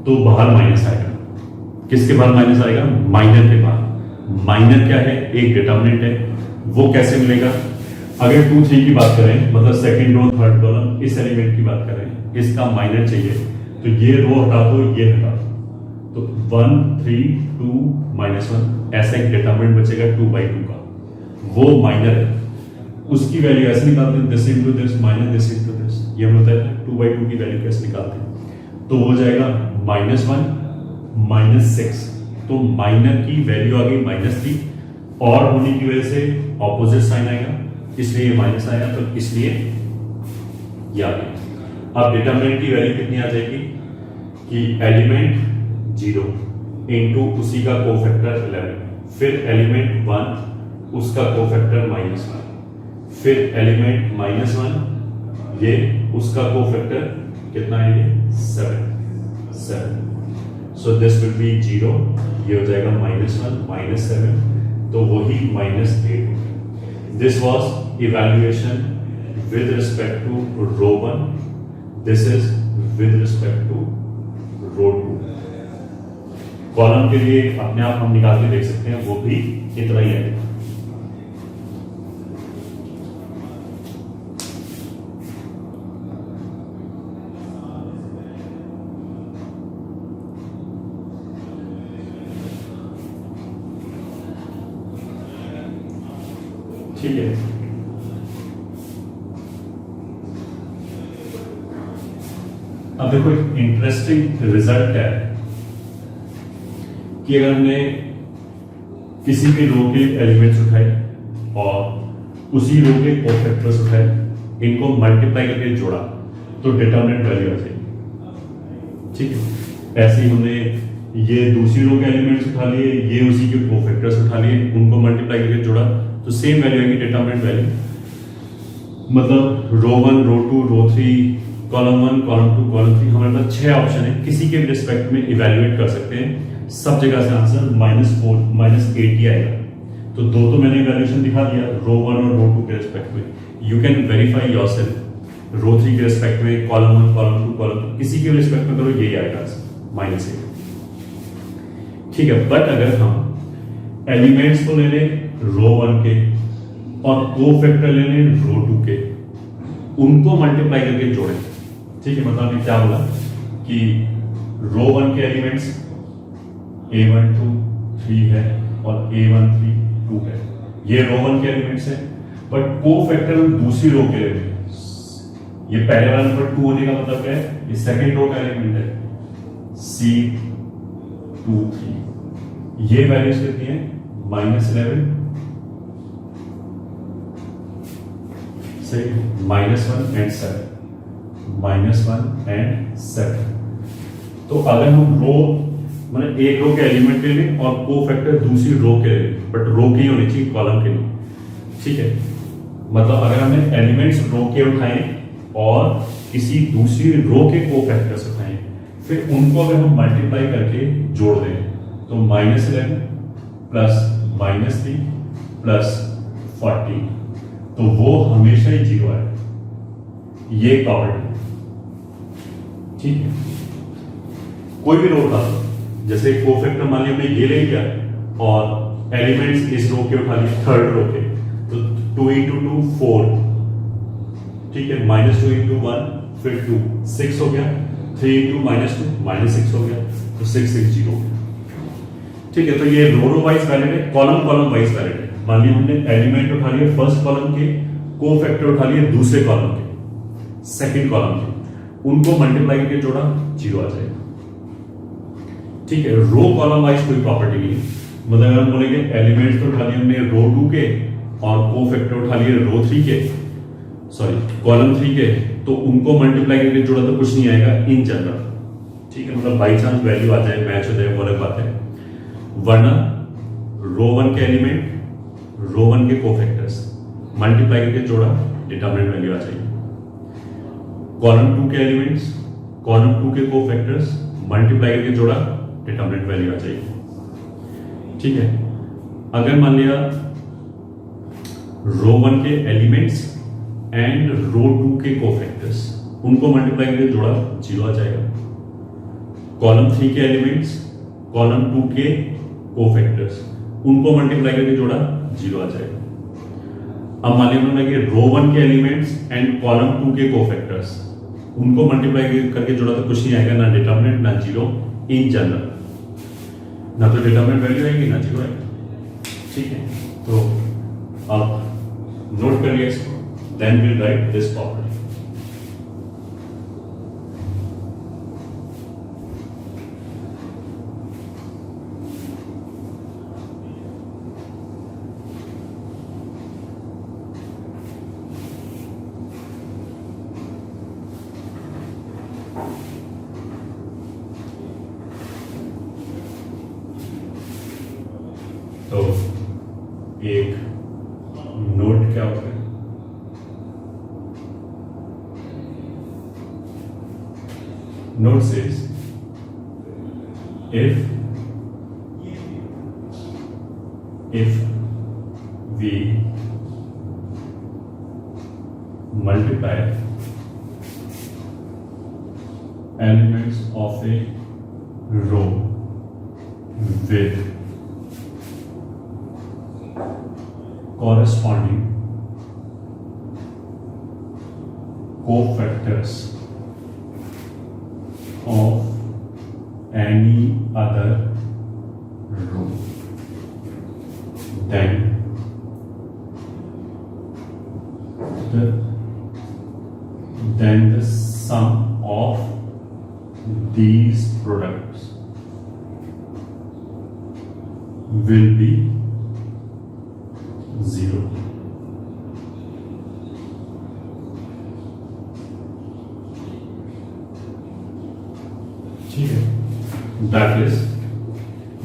S1: तो बाहर माइनस आएगा। किसके बाहर माइनस आएगा, माइनर के बाहर। माइनर क्या है, एक डिटरमिनेंट है, वो कैसे मिलेगा, अगर 2 3 की बात करें, मतलब सेकंड रो थर्ड कॉलम, इस एलिमेंट की बात करें, इसका माइनर चाहिए, तो ये रो हटा दो, ये हटा दो, तो 1 3 2 -1 ऐसा एक डिटरमिनेंट बचेगा 2/2 का, वो माइनर है, उसकी वैल्यू ऐसे निकालते हैं, this into this minus this into this, ये हम बताया 2/2 की वैल्यू कैसे निकालते हैं, तो हो जाएगा -1 -6, तो माइनर की वैल्यू आ गई -3, और होने की वजह से ऑपोजिट साइन आएगा, इसलिए ये माइनस आया, तो इसलिए ये आ गया। अब डिटरमिनेंट की वैल्यू कितनी आ जाएगी कि एलिमेंट 0 इंटू उसी का कोफैक्टर 11, फिर एलिमेंट 1 उसका कोफैक्टर -1, फिर एलिमेंट -1 ये उसका कोफैक्टर कितना है, ये 7, सो दिस विल बी 0, ये हो जाएगा -1 -7, तो वही -8। This was evaluation with respect to row 1, this is with respect to row 2। Column के लिए अपने आप हम निकाल के देख सकते हैं, वो भी इतना ही है। ठीक है, अब देखो एक इंटरेस्टिंग रिजल्ट क्या है कि अगर हमने किसी भी रो के एलिमेंट्स उठाए और उसी रो के कोफैक्टर्स उठाए, इनको मल्टीप्लाई करके जोड़ा, तो डिटरमिनेंट वैल्यू आ जाएगी। ठीक है, ऐसे ही हमने ये दूसरी रो के एलिमेंट्स उठा लिए, ये उसी के कोफैक्टर्स उठा लिए, उनको मल्टीप्लाई करके जोड़ा, तो सेम वैल्यू आएगी, डिटरमिनेंट वैल्यू। मतलब रो 1 रो 2 रो 3 कॉलम 1 कॉलम 2 कॉलम 3, हमारे पास 6 ऑप्शन है, किसी के भी रिस्पेक्ट में इवैल्यूएट कर सकते हैं। सब जगह से आंसर -4 -8 ही आएगा। तो दो तो मैंने इवैल्यूएशन दिखा दिया, रो 1 और रो 2 के रिस्पेक्ट में। यू कैन वेरीफाई योरसेल्फ, रो 3 के रिस्पेक्ट में, कॉलम 1 कॉलम 2 कॉलम 2, किसी के भी रिस्पेक्ट में करो, यही आएगा आंसर -8। ठीक है, बट अगर हम एलिमेंट्स को ले लें रो 1 के और कोफैक्टर ले लें रो 2 के, उनको मल्टीप्लाई करके जोड़ें। ठीक है, मतलब हमने क्या बोला कि रो 1 के एलिमेंट्स A1 2 3 है और A1 3 2 है, ये रो 1 के एलिमेंट्स है, बट कोफैक्टर हम दूसरी रो के ले रहे हैं। ये पहले वाले नंबर 2 होने का मतलब क्या है, ये सेकंड रो का एलिमेंट है C2 3, ये वैल्यूज कितनी है -11 से -1 एंड 7, -1 एंड 7। तो अगर हम रो मतलब एक रो के एलिमेंट ले लें और कोफैक्टर दूसरी रो के ले लें, बट रो के ही होनी चाहिए, कॉलम के नहीं। ठीक है, मतलब अगर हमने एलिमेंट्स रो के उठाए और किसी दूसरी रो के कोफैक्टर्स उठाए, फिर उनको अगर हम मल्टीप्लाई करके जोड़ दें, तो -11 प्लस -3 प्लस 40, तो वो हमेशा ही 0 है। ये प्रॉपर्टी, ठीक है, कोई भी रो उठा दो, जैसे कोफैक्टर मान लिया हमने ये ले लिया और एलिमेंट्स इस रो के उठा लिए, थर्ड रो के, तो 2 × 2 4, ठीक है, -2 × 1 फिर 2 6 हो गया, 3 × -2 -6 हो गया, तो 6 6 0 हो गया। ठीक है, तो ये रो वाइज वैलिड है, कॉलम वाइज वैलिड है। मान लिया हमने एलिमेंट उठा लिए फर्स्ट कॉलम के, कोफैक्टर उठा लिए दूसरे कॉलम के, सेकंड कॉलम के, उनको मल्टीप्लाई करके जोड़ा, 0 आ जाएगा। ठीक है, रो कॉलम वाइज कोई प्रॉपर्टी नहीं है। मतलब अगर हम बोलेंगे एलिमेंट्स तो उठा लिए हमने रो 2 के और कोफैक्टर उठा लिए रो 3 के, सॉरी कॉलम 3 के, तो उनको मल्टीप्लाई करके जोड़ा तो कुछ नहीं आएगा इन जनरल। ठीक है, मतलब बाई चांस वैल्यू आ जाए, मैच हो जाए, वो अलग बात है। वरना रो 1 के एलिमेंट, रो 1 के कोफैक्टर्स, मल्टीप्लाई करके जोड़ा, डिटरमिनेंट वैल्यू आ जाएगी। कॉलम 2 के एलिमेंट्स, कॉलम 2 के कोफैक्टर्स, मल्टीप्लाई करके जोड़ा, डिटरमिनेंट वैल्यू आ जाएगी। ठीक है, अगर मान लिया रो 1 के एलिमेंट्स एंड रो 2 के कोफैक्टर्स, उनको मल्टीप्लाई करके जोड़ा, 0 आ जाएगा। कॉलम 3 के एलिमेंट्स, कॉलम 2 के कोफैक्टर्स, उनको मल्टीप्लाई करके जोड़ा, 0 आ जाएगा। अब मान लिया कि रो 1 के एलिमेंट्स एंड कॉलम 2 के कोफैक्टर्स, उनको मल्टीप्लाई करके जोड़ा तो कुछ नहीं आएगा, ना डिटरमिनेंट ना 0 इन जनरल, ना तो डिटरमिनेंट वैल्यू आएगी ना 0 आएगी। ठीक है, तो आप नोट करिए इसको, then will write this property. तो एक नोट क्या होता है, note says if we multiply elements of a row with corresponding cofactors of any other row, then the sum of these products will be 0. ठीक है, दैट इज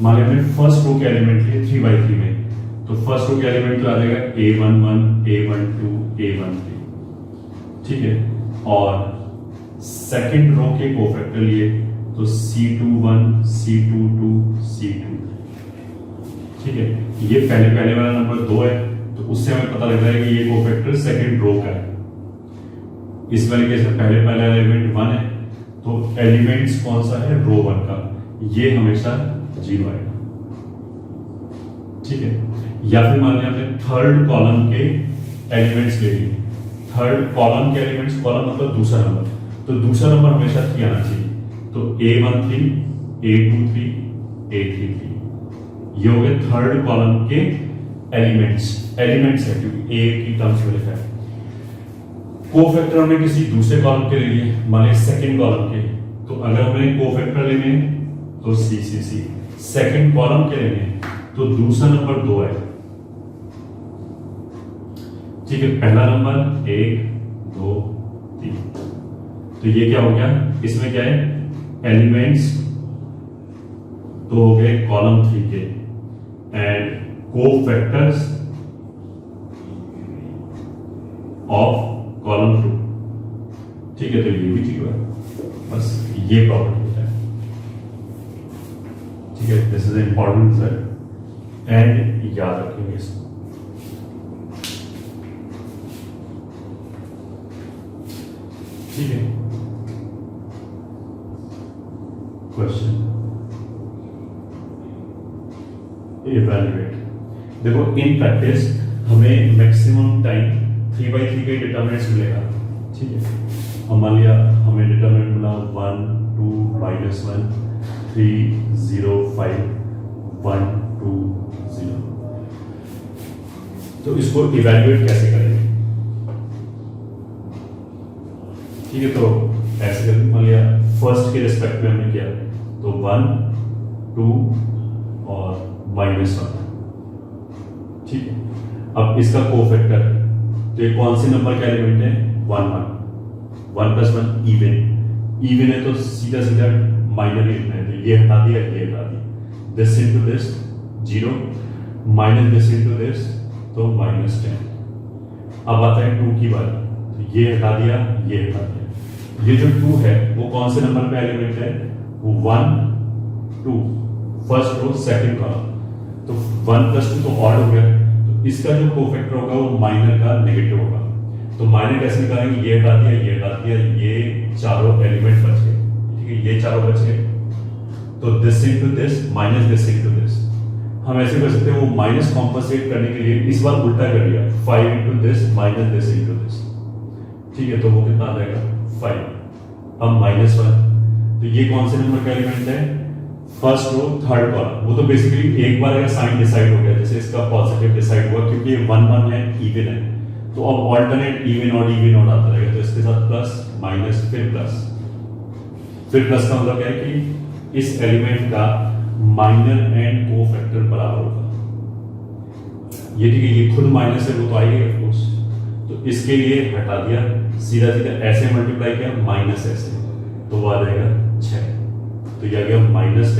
S1: मान लिया हमने फर्स्ट रो के एलिमेंट लिए 3x3 में, तो फर्स्ट रो के एलिमेंट तो आ जाएगा a11, a12, a13। ठीक है, और सेकंड रो के कोफैक्टर लिए तो c21, c22, c23। ठीक है, ये पहले वाला नंबर 2 है, तो उससे हमें पता लग रहा है कि ये कोफैक्टर सेकंड रो का है। इस वाले केस में पहले एलिमेंट 1 है, तो एलिमेंट्स कौन सा है, रो 1 का, ये हमेशा 0 आएगा। ठीक है, या फिर मान लिया हमने थर्ड कॉलम के एलिमेंट्स ले लिए, थर्ड कॉलम के एलिमेंट्स, कॉलम मतलब दूसरा नंबर, तो दूसरा नंबर हमेशा 3 आना चाहिए, तो a13, a23, a33, ये हो गए थर्ड कॉलम के एलिमेंट्स है, क्योंकि ए की टर्म्स में लिखा है। कोफैक्टर हमने किसी दूसरे कॉलम के ले लिए, मान लीजिए सेकंड कॉलम के, तो अगर हमें कोफैक्टर लेने तो सी, सेकंड कॉलम के लेने तो दूसरा नंबर 2 है। ठीक है, पहला नंबर 1, 2, 3, तो ये क्या हो गया, इसमें क्या है, एलिमेंट्स तो हो गए कॉलम 3 के एंड कोफैक्टर्स ऑफ कॉलम 2। ठीक है, तो ये भी ठीक है, बस ये प्रॉपर्टी है। ठीक है, this is important sir, and याद रखेंगे इसको। ठीक है, क्वेश्चन इवैल्यूएट। देखो, इन प्रैक्टिस हमें मैक्सिमम टाइम 3x3 के डिटरमिनेंट्स मिलेगा। ठीक है, हम मान लिया हमें डिटरमिनेंट मिला 1, 2, -1, 3, 0, 5, 1, 2, 0। तो इसको इवैल्यूएट कैसे करेंगे? ठीक है, तो ऐसे करके मान लिया फर्स्ट के रिस्पेक्ट में हमने किया, तो 1, 2 और -1। ठीक है, अब इसका कोफैक्टर, तो ये कौन से नंबर का एलिमेंट है, 1, 1 + 1 इवन है, तो सीधा माइनर लिखना है, तो ये हटा दिया, ये हटा दिया, this into this 0, minus this into this, तो -10। अब आता है 2 की बारी, तो ये हटा दिया, ये हटा दिया। ये जो 2 है वो कौन से नंबर पे एलिमेंट है? वो 1 2 फर्स्ट रो सेकंड कॉलम, तो 1 + 2 तो ऑड हो गया, तो इसका जो कोफैक्टर होगा वो माइनर का नेगेटिव होगा। तो माइनर कैसे निकालेंगे? ये हटा दिया, ये हटा दिया, ये चारों एलिमेंट बच गए, ठीक है, ये चारों बच गए। तो this into this minus this into this, हम ऐसे कर सकते हैं, वो माइनस कॉम्पनसेट करने के लिए इस बार उल्टा कर दिया, 5 into this minus this into this, ठीक है, तो वो कितना आ जाएगा? 5। अब -1, तो ये कौन से नंबर का एलिमेंट है? First row third column. वो तो बेसिकली एक बार अगर साइन डिसाइड हो गया, जैसे इसका पॉजिटिव डिसाइड हुआ, क्योंकि ये 1 1 है, इवन है, तो अब ऑल्टरनेट इवन ऑड आता रहेगा, तो इसके साथ प्लस माइनस फिर प्लस। फिर प्लस का मतलब क्या है कि इस एलिमेंट का माइनर एंड कोफैक्टर बराबर होगा। ये ठीक है, ये खुद माइनस है, वो तो आएगी ऑफ कोर्स, तो इसके लिए हटा दिया, सीधा सीधा ऐसे मल्टीप्लाई किया, माइनस ऐसे, तो वो आ जाएगा 6। तो ये आ गया -10 +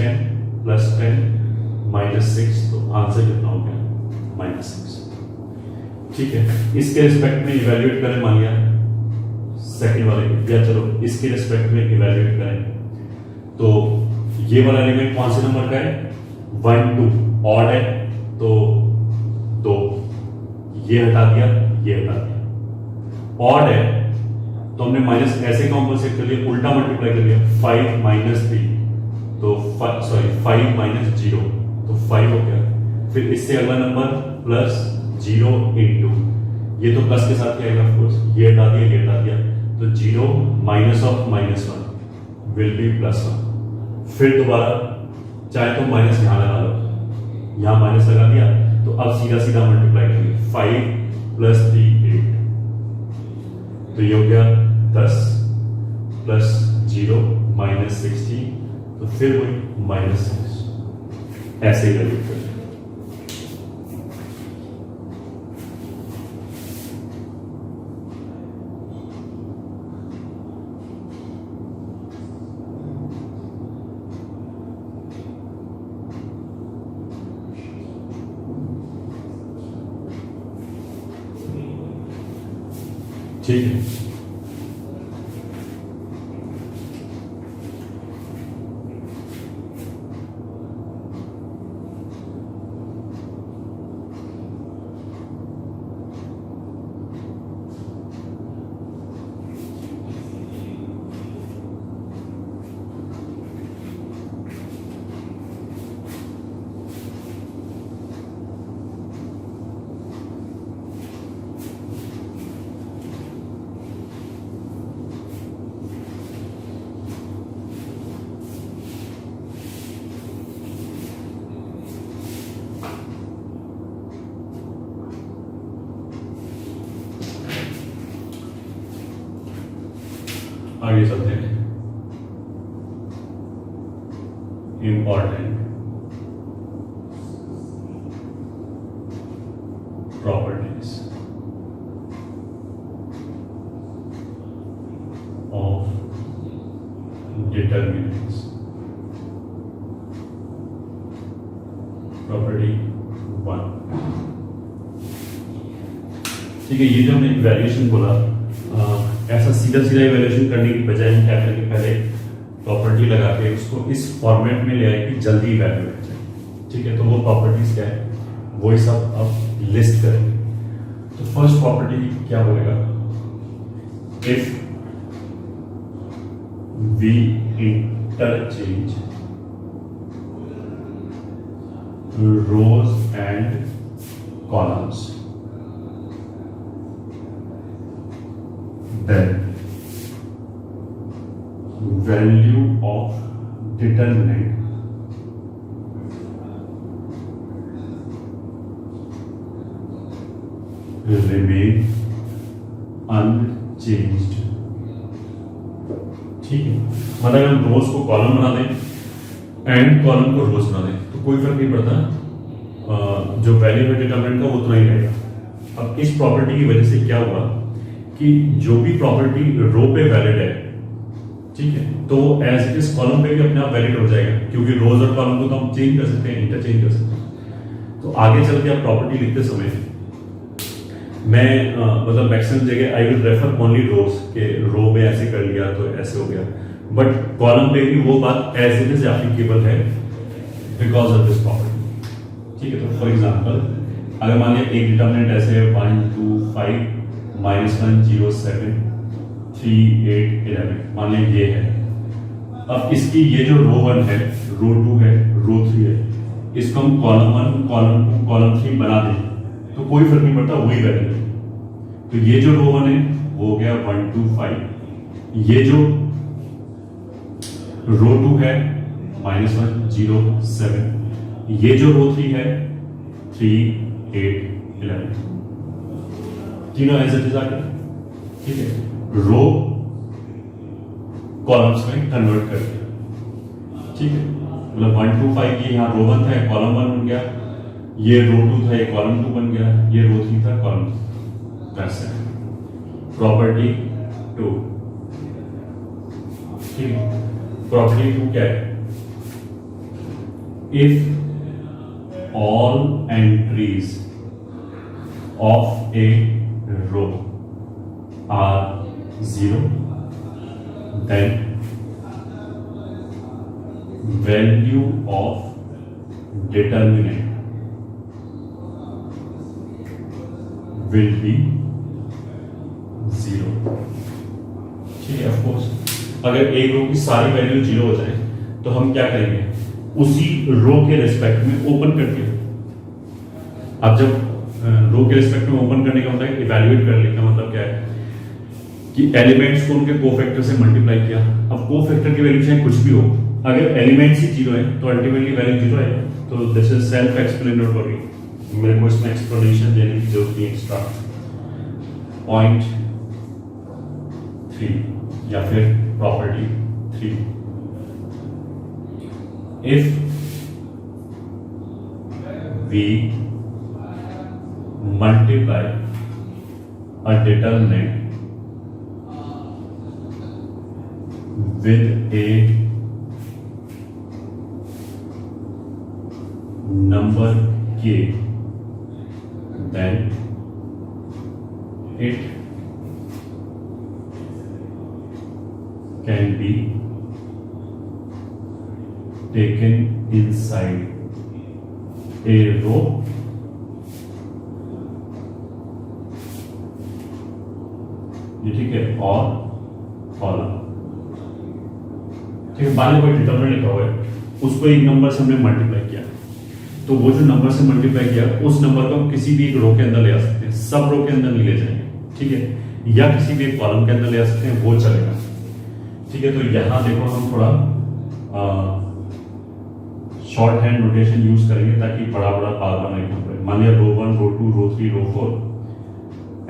S1: 10 -6, तो आंसर कितना हो गया? -6। ठीक है, इसके रिस्पेक्ट में इवैल्यूएट करें, मान लिया सेकंड वाले को, या चलो इसके रिस्पेक्ट में इवैल्यूएट करें, तो ये वाला एलिमेंट कौन से नंबर का है? 1 2 ऑड है, तो 2, ये हटा दिया, ये हटा दिया। ऑड है तो हमने माइनस ऐसे कॉम्पनसेट कर लिया, उल्टा मल्टीप्लाई कर लिया, 5 - 3, तो 5 - 0, तो 5 हो गया। फिर इससे अगला नंबर +0 इंटू, ये तो प्लस के साथ क्या आएगा? ऑफ कोर्स ये हटा दिया, ये हटा दिया, तो 0 माइनस ऑफ -1 विल बी +1। फिर दोबारा चाहे तो माइनस यहां लगा लो, यहां माइनस लगा दिया, तो अब सीधा सीधा मल्टीप्लाई करेंगे, 5 + 3 8, तो ये हो गया 10 + 0 -16, तो फिर वही -6, ऐसे ही वैल्यू करें। ठीक है, आगे चलते हैं। Important properties of determinants. Property 1, ठीक है, ये जो हमने इवैल्यूएशन बोला, ऐसा सीधा सीधा इवैल्यूएशन करने की बजाय हम क्या करेंगे, पहले प्रॉपर्टी लगा के उसको इस फॉर्मेट में ले आए कि जल्दी इवैल्यूएट हो जाए। ठीक है, तो वो प्रॉपर्टीज क्या है, वो ही सब अब लिस्ट करेंगे। तो फर्स्ट प्रॉपर्टी क्या बोलेगा? If we interchange rows and columns, then value of determinant will remain unchanged। ठीक है, मतलब हम रोज को कॉलम बना दें एंड कॉलम को रोज बना दें तो कोई फर्क नहीं पड़ता, जो वैल्यू है डिटरमिनेंट का वो उतना ही रहेगा। अब इस प्रॉपर्टी की वजह से क्या हुआ कि जो भी प्रॉपर्टी रो पे वैलिड है, ठीक है, तो एज इट इज कॉलम पे भी अपने आप वैलिड हो जाएगा, क्योंकि रोज और कॉलम को तो हम चेंज कर सकते हैं, इंटरचेंज कर सकते हैं। तो आगे चल के आप प्रॉपर्टी लिखते समय मैं मतलब मैक्सिमम जगह आई विल रेफर ओनली रोज के रो में ऐसे कर लिया तो ऐसे हो गया, बट कॉलम पे भी वो बात एज इट इज एप्लीकेबल है बिकॉज ऑफ दिस प्रॉपर्टी। ठीक है, तो फॉर एग्जांपल अगर मान लिया एक डिटर्मिनेंट ऐसे है 1 2 5 -1 0 7 3 8 11, मान लिया ये है। अब इसकी ये जो रो 1 है, रो 2 है, रो 3 है, इसको हम कॉलम 1 कॉलम 2 कॉलम 3 बना दें तो कोई फर्क नहीं पड़ता, वही वैल्यू है। तो ये जो रो 1 है वो हो गया 1 2 5, ये जो रो 2 है -1 0 7, ये जो रो 3 है 3 8 11, तीनों ऐसे आ गए। ठीक है, रो कॉलम्स में कन्वर्ट कर दिया। ठीक है, मतलब 1 2 5 ये यहाँ रो 1 था, कॉलम 1 बन गया, ये रो 2 था, ये कॉलम 2 बन गया, ये रो 3 था, कॉलम 2। That's it. प्रॉपर्टी 2। ठीक है, प्रॉपर्टी 2 क्या है? If all entries of a row are 0, then value of determinant will be 0। ठीक है, ऑफ कोर्स अगर एक रो की सारी वैल्यू 0 हो जाए तो हम क्या करेंगे, उसी रो के रिस्पेक्ट में ओपन करके, अब जब रो के रिस्पेक्ट में ओपन करने का मतलब इवैल्यूएट करने का मतलब क्या है कि एलिमेंट्स को उनके कोफैक्टर से मल्टीप्लाई किया। अब कोफैक्टर की वैल्यू चाहे कुछ भी हो, अगर एलिमेंट्स ही 0 है तो अल्टीमेटली वैल्यू 0 है। तो दिस इज सेल्फ एक्सप्लेनेटरी, मेरे को इसमें एक्सप्लेनेशन देने की जरूरत नहीं एक्स्ट्रा। पॉइंट 3 या फिर property 3, if we multiply a determinant with a number k, then it can be taken inside a row ये ठीक है, और कॉलम। ठीक है, मान लो कोई डिटरमिनेंट लिखा हुआ है, उसको एक नंबर से हमने मल्टीप्लाई किया, तो वो जो नंबर से मल्टीप्लाई किया उस नंबर को हम किसी भी एक रो के अंदर ले आ सकते हैं, सब रो के अंदर नहीं ले जाएंगे। ठीक है, या किसी भी एक कॉलम के अंदर ले आ सकते हैं, वो चलेगा। ठीक है, तो यहां देखो हम थोड़ा शॉर्ट हैंड नोटेशन यूज करेंगे ताकि बड़ा बड़ा बार बार नहीं लिखना पड़े। मान लिया रो 1 रो 2 रो 3 रो 4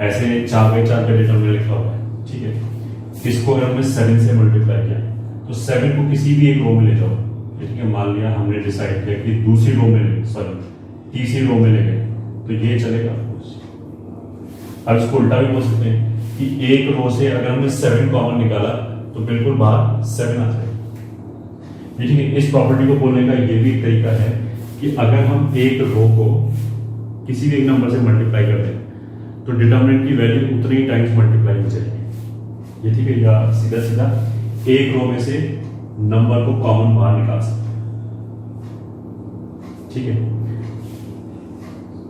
S1: ऐसे 4 बाई 4 का डिटरमिनेंट लिखा हुआ है। ठीक है, इसको अगर हमने 7 से मल्टीप्लाई किया तो 7 को किसी भी एक रो में ले जाओ। ठीक है, मान लिया हमने डिसाइड किया कि दूसरी रो में तीसरी रो में ले गए तो ये चलेगा। अब इसको उल्टा भी बोल सकते हैं कि एक रो से अगर हमने 7 कॉमन निकाला तो बिल्कुल बाहर 7 आ जाएगा। ठीक है, इस प्रॉपर्टी को बोलने का ये भी एक तरीका है कि अगर हम एक रो को किसी भी एक नंबर से मल्टीप्लाई कर दें तो डिटरमिनेंट की वैल्यू उतनी ही टाइम्स मल्टीप्लाई हो जाएगी। ये ठीक है, या सीधा सीधा एक रो में से नंबर को कॉमन बाहर निकाल सकते हैं। ठीक है,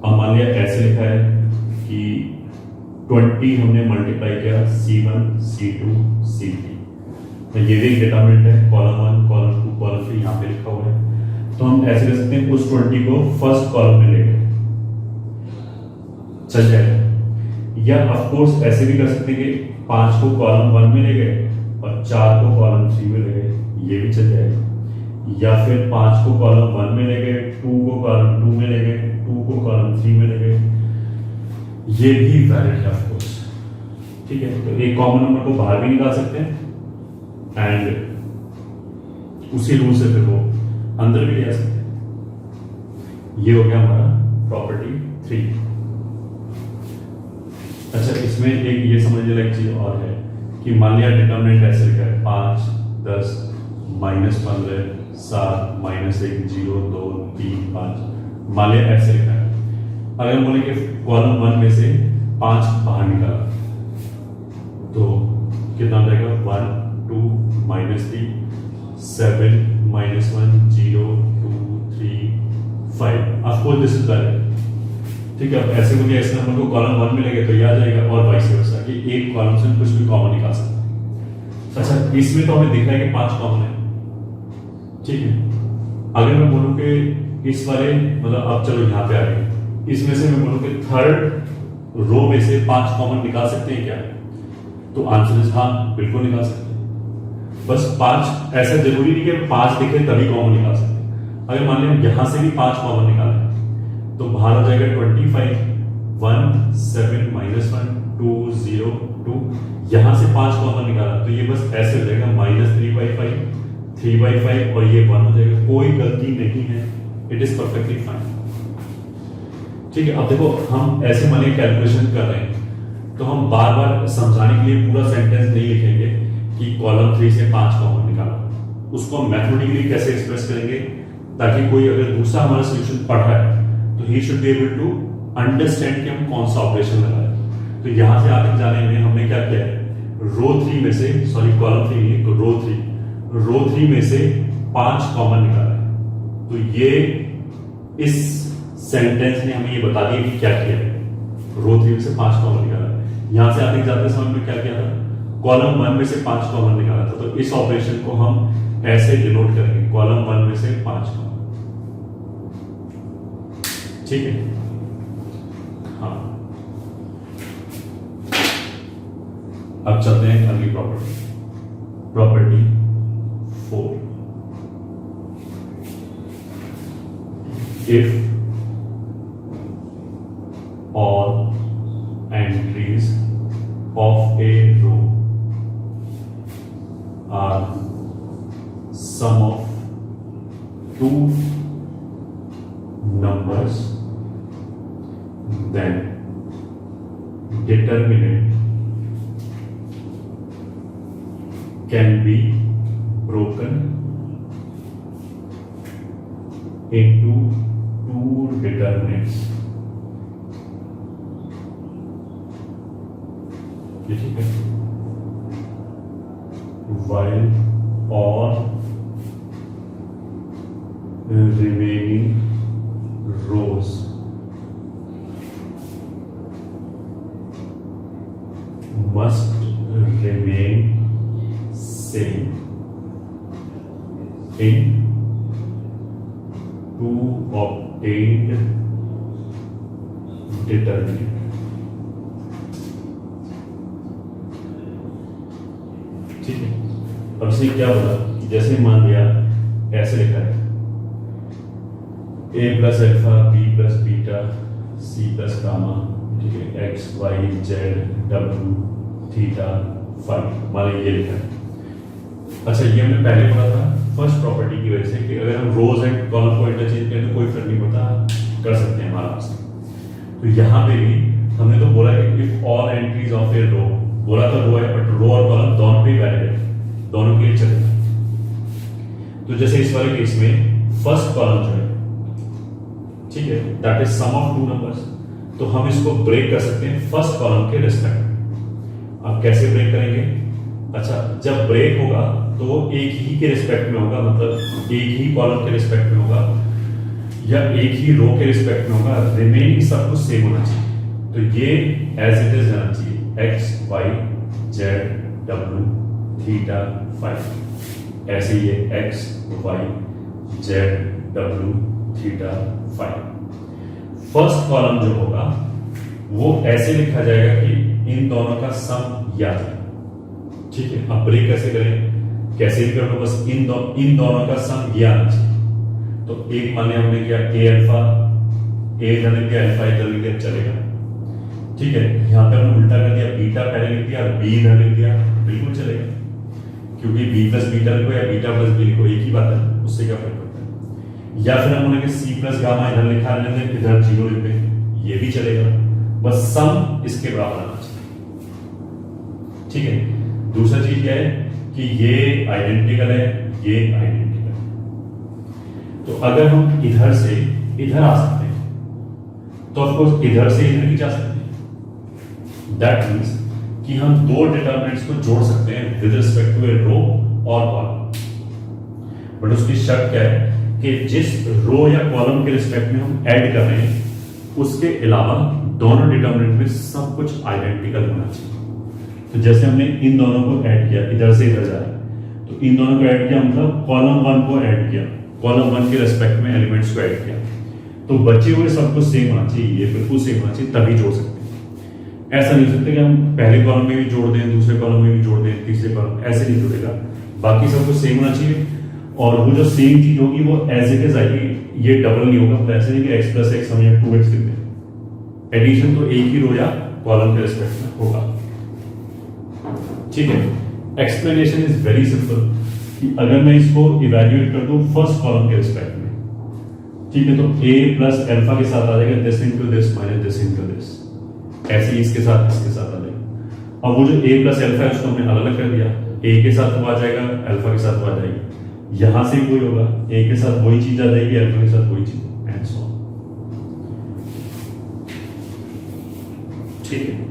S1: अब मान लिया ऐसे लिखा है कि 20 हमने मल्टीप्लाई किया C1 C2 C3, तो ये भी एक डिटरमिनेंट है, कॉलम 1 कॉलम 2 कॉलम 3 यहाँ पे लिखा हुआ है। तो हम ऐसे कर सकते हैं, उस 20 को फर्स्ट कॉलम में ले गए, चल जाएगा। या ऑफ कोर्स ऐसे भी कर सकते हैं कि 5 को कॉलम 1 में ले गए और 4 को कॉलम 3 में ले गए, ये भी चल जाएगा। या फिर 5 को कॉलम 1 में ले गए, 2 को कॉलम 2 में ले गए, 2 को कॉलम 3 में ले गए, ये भी वैलिड है ऑफ कोर्स। ठीक है, तो एक कॉमन नंबर को बाहर भी निकाल सकते हैं एंड उसी रूल से फिर वो अंदर भी ले आ सकते हैं। ये हो गया हमारा प्रॉपर्टी 3। अच्छा, इसमें एक ये समझने लायक चीज और है कि मान लिया डिटरमिनेंट ऐसे लिखा है 5 10 -15 7 -1 0 2 3 5, मान लिया ऐसे लिखा है। अगर बोले कि कॉलम 1 में से 5 बाहर निकाला तो कितना हो जाएगा 1 2 -3 7 -1 0 2 3 5। Of course this is valid. ठीक है, अब ऐसे को ऐसे नंबर को कॉलम 1 में लगे तो ये आ जाएगा और वाइस वर्सा कि एक कॉलम से कुछ भी कॉमन निकाल सकते हैं। अच्छा, इसमें तो हमें दिख रहा है कि 5 कॉमन है। ठीक है, अगर मैं बोलूं कि इस वाले मतलब अब चलो यहाँ पे आ गए, इसमें से मैं बोलूं कि थर्ड रो में से 5 कॉमन निकाल सकते हैं क्या, तो आंसर इज हाँ, बिल्कुल निकाल सकते हैं। बस 5 ऐसा जरूरी नहीं कि 5 दिखे तभी कॉमन निकाल सकते हैं। अगर मान लें यहां से भी 5 कॉमन निकालें तो बाहर आ जाएगा 25 1 7 -1 2 0 2। यहां से 5 कॉमन निकाला तो ये बस ऐसे हो जाएगा -3/5 3/5 और ये 1 हो जाएगा। कोई गलती नहीं है, इट इज परफेक्टली फाइन। ठीक है, अब देखो हम ऐसे माने कैलकुलेशन कर रहे हैं तो हम बार बार समझाने के लिए पूरा सेंटेंस नहीं लिखेंगे कि कॉलम 3 से 5 कॉमन निकाला। उसको हम मैथमेटिकली कैसे एक्सप्रेस करेंगे ताकि कोई अगर दूसरा हमारा सोल्यूशन पढ़ रहा है तो he should be able to understand कि हम कौन सा ऑपरेशन लगा रहे हैं। तो यहां से आगे जाने में हमने क्या किया है, रो 3 में से सॉरी कॉलम 3 नहीं तो रो 3 में से 5 कॉमन निकाला है। तो ये इस सेंटेंस ने हमें ये बता दिया कि क्या किया है, रो 3 में से 5 कॉमन निकाला है। यहां से आगे जाते समय में क्या किया था, कॉलम 1 में से 5 कॉमन निकाला था। तो इस ऑपरेशन को हम ऐसे डिनोट करेंगे, कॉलम 1 में से 5 कॉमन। ठीक है, हाँ। अब चलते हैं अगली property 4। If all entries of a row are sum of 2 numbers, then determinant can be broken into 2 determinants। ठीक है, while all remaining rows must remain same in 2 obtained determinant। ठीक है, अब इसने क्या बोला कि जैसे मान लिया ऐसे लिखा है a plus alpha b plus beta c plus gamma, ठीक है, x y z w theta phi, मान लीजिए ये लिखा है। अच्छा, ये हमने पहले पढ़ा था फर्स्ट प्रॉपर्टी की वजह से कि अगर हम रोज एंड कॉलम को इंटरचेंज करें तो कोई फर्क नहीं पड़ता, कर सकते हैं आराम से। तो यहाँ पे भी हमने तो बोला कि if all entries of a रो, बोला तो रो है बट रो और कॉलम दोनों पे वैलिड है, दोनों के लिए चलेगा। तो जैसे इस वाले केस में फर्स्ट कॉलम जो है, ठीक है, that is sum of 2 numbers, तो हम इसको ब्रेक कर सकते हैं फर्स्ट कॉलम के रिस्पेक्ट में। अब कैसे ब्रेक करेंगे, अच्छा जब ब्रेक होगा तो एक ही के रिस्पेक्ट में होगा, मतलब एक ही कॉलम के रिस्पेक्ट में होगा या एक ही रो के रिस्पेक्ट में होगा, रिमेनिंग सब कुछ सेम होना चाहिए। तो ये एज इट इज रहना चाहिए x y z w theta phi, ऐसे ये x y z w theta phi. First column जो होगा वो ऐसे लिखा जाएगा कि इन दोनों का सम या है। ठीक है, अब ब्रेक कैसे करें, कैसे भी कर लो, बस इन दोनों का सम या आना चाहिए। तो एक माने हमने किया a अल्फा, a इधर लिख दिया, अल्फा इधर लिख दिया, चलेगा। ठीक है, यहां पे हमने उल्टा कर दिया, बीटा पहले लिख दिया, b इधर लिख दिया, बिल्कुल चलेगा, क्योंकि b प्लस बीटा लिखो या बीटा प्लस b लिखो एक ही बात है, उससे क्या फर्क पड़ता है। या फिर हम बोलेंगे c प्लस गामा इधर लिखा लेंगे, इधर 0 लिख दें, ये भी चलेगा, बस सम इसके बराबर आना चाहिए। ठीक है, दूसरा चीज क्या है कि ये आइडेंटिकल है, ये आइडेंटिकल है। तो अगर हम इधर से इधर आ सकते हैं तो ऑफ कोर्स इधर से इधर भी जा सकते हैं, दैट मीन्स कि हम दो डिटर्मिनेंट्स को जोड़ सकते हैं विद रिस्पेक्ट टू ए रो और कॉलम, बट उसकी शर्त क्या है कि जिस रो या कॉलम के रिस्पेक्ट में हम ऐड कर रहे हैं उसके अलावा दोनों डिटर्मिनेंट में सब कुछ आइडेंटिकल होना चाहिए। तो जैसे हमने इन दोनों को ऐड किया, इधर से इधर जा रहा है, तो इन दोनों को ऐड किया, मतलब कॉलम 1 को ऐड किया, कॉलम 1 के रिस्पेक्ट में एलिमेंट्स को ऐड किया, तो बचे हुए सब कुछ सेम होना चाहिए, ये बिल्कुल सेम होना चाहिए, तभी जोड़ सकते हैं। ऐसा नहीं हो सकता कि हम पहले कॉलम में भी जोड़ दें, दूसरे कॉलम में भी जोड़ दें, तीसरे कॉलम, ऐसे नहीं जुड़ेगा। बाकी सब कुछ सेम होना चाहिए और वो जो सेम चीज होगी वो एज इट इज आएगी, ये डबल नहीं होगा। मतलब ऐसे नहीं कि x प्लस एक्स हम यहाँ 2x लिख दें, एडिशन तो एक ही रो या कॉलम के रिस्पेक्ट में होगा। ठीक है, एक्सप्लेनेशन इज वेरी सिंपल कि अगर मैं इसको इवैल्यूएट कर दूं फर्स्ट कॉलम के रिस्पेक्ट में, ठीक है, तो a प्लस अल्फा के साथ आ जाएगा this into this minus this into this, ऐसे ही इसके साथ आ जाएगा। अब वो जो a प्लस अल्फा है उसको हमने अलग अलग कर दिया, a के साथ वो आ जाएगा, अल्फा के साथ वो आ जाएगी, यहां से कोई होगा, a के साथ वही चीज आ जाएगी, अल्फा के साथ वही चीज, एंड सो ऑन। ठीक है,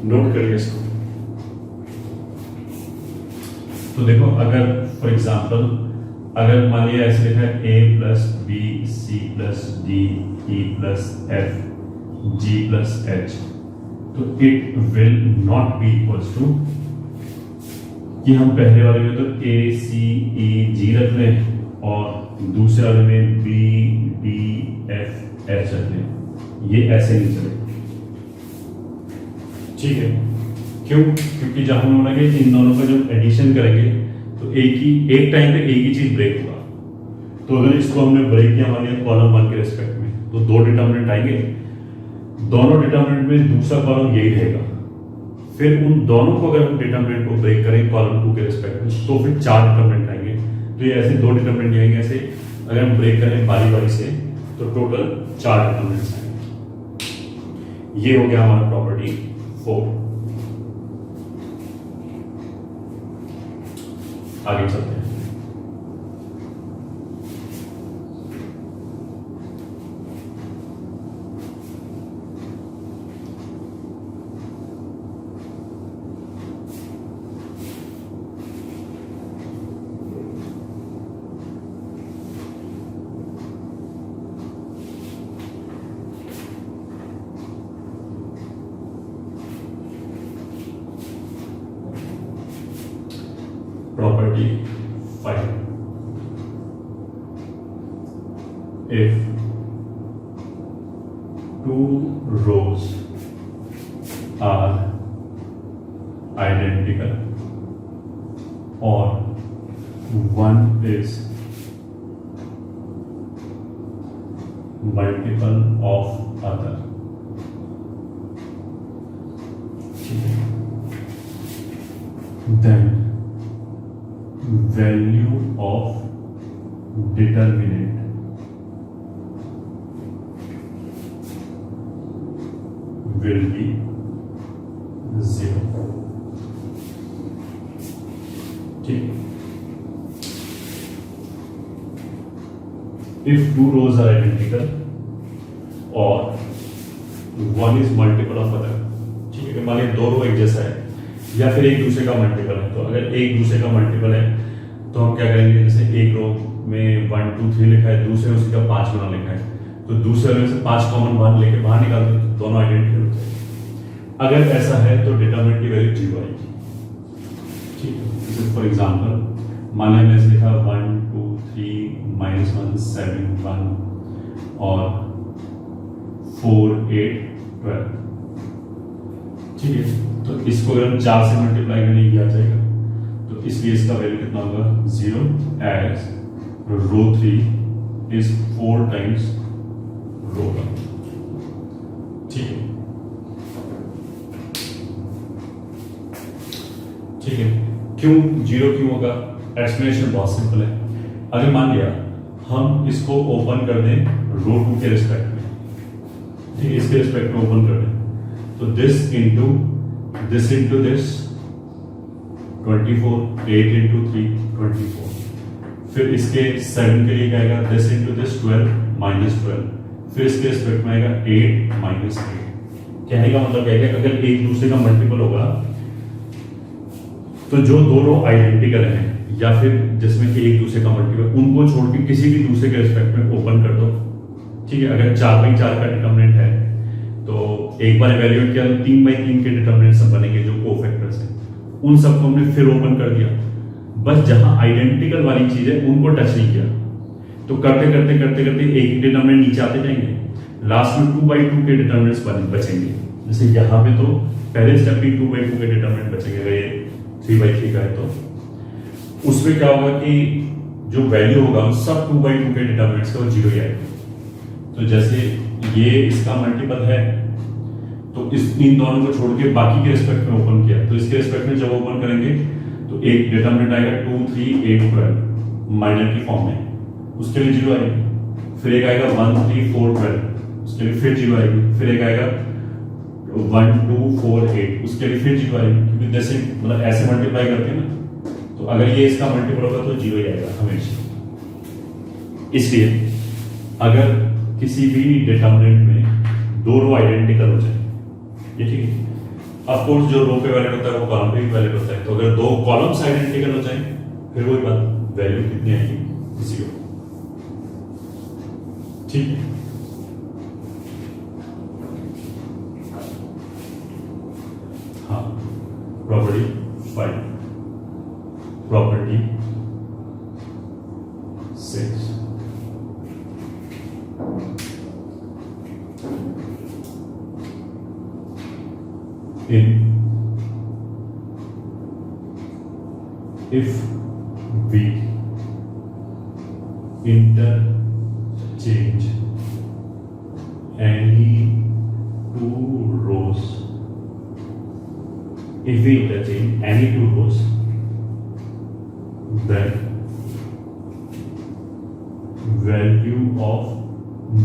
S1: नोट करिए इसको। तो देखो, अगर फॉर एग्जांपल अगर मान लिया ऐसे लिखा है a plus B C plus D E plus F G plus H, तो it will not be equals to कि हम पहले वाले में तो a c e g रख लें और दूसरे वाले में b d f h रख लें, ये ऐसे नहीं चलेगा। ठीक है, क्यों? क्योंकि जब हम बोलेंगे इन दोनों का जब एडिशन करेंगे तो एक टाइम पे एक ही चीज ब्रेक होगा। तो अगर इसको हमने ब्रेक किया मान लिया कॉलम 1 के रिस्पेक्ट में, तो दो डिटर्मिनेंट आएंगे, दोनों डिटर्मिनेंट में दूसरा कॉलम यही रहेगा, फिर उन दोनों को अगर हम डिटर्मिनेंट को ब्रेक करें कॉलम 2 के रिस्पेक्ट में तो फिर 4 डिटर्मिनेंट आएंगे। तो ये ऐसे 2 डिटर्मिनेंट आएंगे, ऐसे अगर हम ब्रेक करें बारी बारी से तो टोटल 4 डिटर्मिनेंट्स आएंगे। ये हो गया हमारा प्रॉपर्टी 4। आगे चलते हैं। Property 5. If two rows are identical or one is multiple of other, then value of determinant will be 0. ठीक, if two rows are identical or one is multiple of other, ठीक है, मान लीजिए 2 रो एक जैसा है या फिर एक दूसरे का मल्टीपल है, तो अगर एक दूसरे का मल्टीपल है तो हम क्या करेंगे, जैसे एक रो में 1 2 3 लिखा है, दूसरे में उसका 5 गुना लिखा है, तो दूसरे में से 5 कॉमन बाहर लेके बाहर निकाल दो, तो दोनों आइडेंटिकल होते हैं। अगर ऐसा है तो डिटरमिनेंट की वैल्यू 0 आएगी। ठीक है, फॉर एग्जांपल मान लिया मैंने लिखा 1 2 3 -1 7 1 और 4 8 12। ठीक है, तो इसको अगर हम 4 से मल्टीप्लाई करने किया जाएगा तो इसलिए इसका वैल्यू कितना होगा 0, एज रो 3 इज 4 टाइम्स रो 1। ठीक है, ठीक है, क्यों 0 क्यों होगा? एक्सप्लेनेशन बहुत सिंपल है। अगर मान लिया हम इसको ओपन कर दें रो 2 के रिस्पेक्ट में, ठीक है, इसके रिस्पेक्ट में ओपन कर दें तो दिस इंटू दिस 24, 8 इंटू 3 24, फिर इसके 7 के लिए क्या आएगा, दिस इंटू दिस 12 -12, फिर इसके रिस्पेक्ट में आएगा 8 -8। कहने का मतलब क्या है कि अगर एक दूसरे का मल्टीपल होगा तो जो दो रो आइडेंटिकल हैं या फिर जिसमें कि एक दूसरे का मल्टीपल, उनको छोड़ के किसी भी दूसरे के रिस्पेक्ट में ओपन कर दो। ठीक है, अगर 4/4 का डिटर्मिनेंट है तो एक बार इवैल्यूएट किया तो 3/3 के डिटर्मिनेंट सब बनेंगे जो कोफैक्टर्स हैं, उन सबको हमने फिर ओपन कर दिया। बस जहां आइडेंटिकल वाली चीज है उनको टच नहीं किया, तो करते करते करते करते एक डिटर्मिनेंट नीचे आते जाएंगे, लास्ट में 2/2 के डिटर्मिनेंट्स बचेंगे। जैसे यहाँ पे तो पहले स्टेप में 2/2 के डिटर्मिनेंट बचेंगे, अगर ये 3/3 का है तो उसमें क्या होगा कि जो वैल्यू होगा सब 2/2 के डिटर्मिनेंट्स का वो 0 ही आएगा। तो जैसे ये इसका मल्टीपल है तो इन दोनों को छोड़ के बाकी के रिस्पेक्ट में ओपन किया, तो इसके रिस्पेक्ट में जब ओपन करेंगे तो एक डिटर्मिनेंट आएगा 2, 3, 8, 12 माइनर की फॉर्म में, उसके लिए 0 आएगी। फिर एक आएगा 1, 3, 4, 12, उसके लिए फिर 0 आएगी। फिर एक आएगा 1, 2, 4, 8, उसके लिए फिर 0 आएगी, क्योंकि जैसे मतलब ऐसे मल्टीप्लाई करते हैं ना, तो अगर ये इसका मल्टीपल होगा तो 0 ही आएगा हमेशा। इसलिए अगर किसी भी डिटर्मिनेंट में दो रो आइडेंटिकल हो जाए, ये ठीक है, ऑफ कोर्स जो रो पे वैलिड होता है वो कॉलम पे भी वैलिड होता है, तो अगर दो कॉलम्स आइडेंटिकल हो जाए फिर वही बात, वैल्यू कितनी आएगी, 0। ठीक है, हाँ, property 5, property 6, if we interchange any two rows, then value of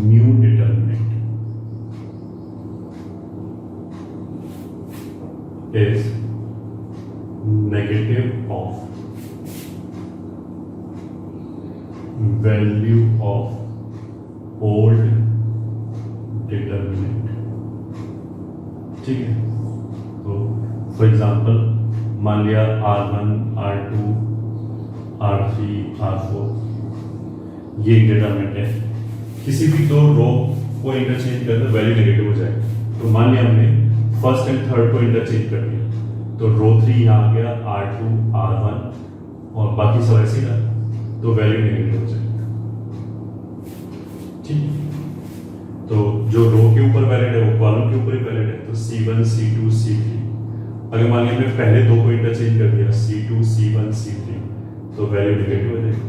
S1: new determinant is negative of value of old determinant। ठीक है, तो फॉर एग्जांपल मान लिया R1, R2, R3, R4 ये डिटरमिनेंट है, किसी भी दो रो को इंटरचेंज करते वैल्यू नेगेटिव हो जाएगा। तो मान लिया हमने फर्स्ट एंड थर्ड को इंटरचेंज कर दिया, तो रो 3 यहाँ आ गया, R2, R1 और बाकी सब ऐसे ही, तो वैल्यू नेगेटिव हो जाएगी। ठीक, तो जो रो के ऊपर वैलिड है वो कॉलम के ऊपर ही वैलिड है, तो C1, C2, C3। अगर मान लिया हमने पहले दो को इंटरचेंज कर दिया C2, C1, C3, तो वैल्यू नेगेटिव हो जाएगी।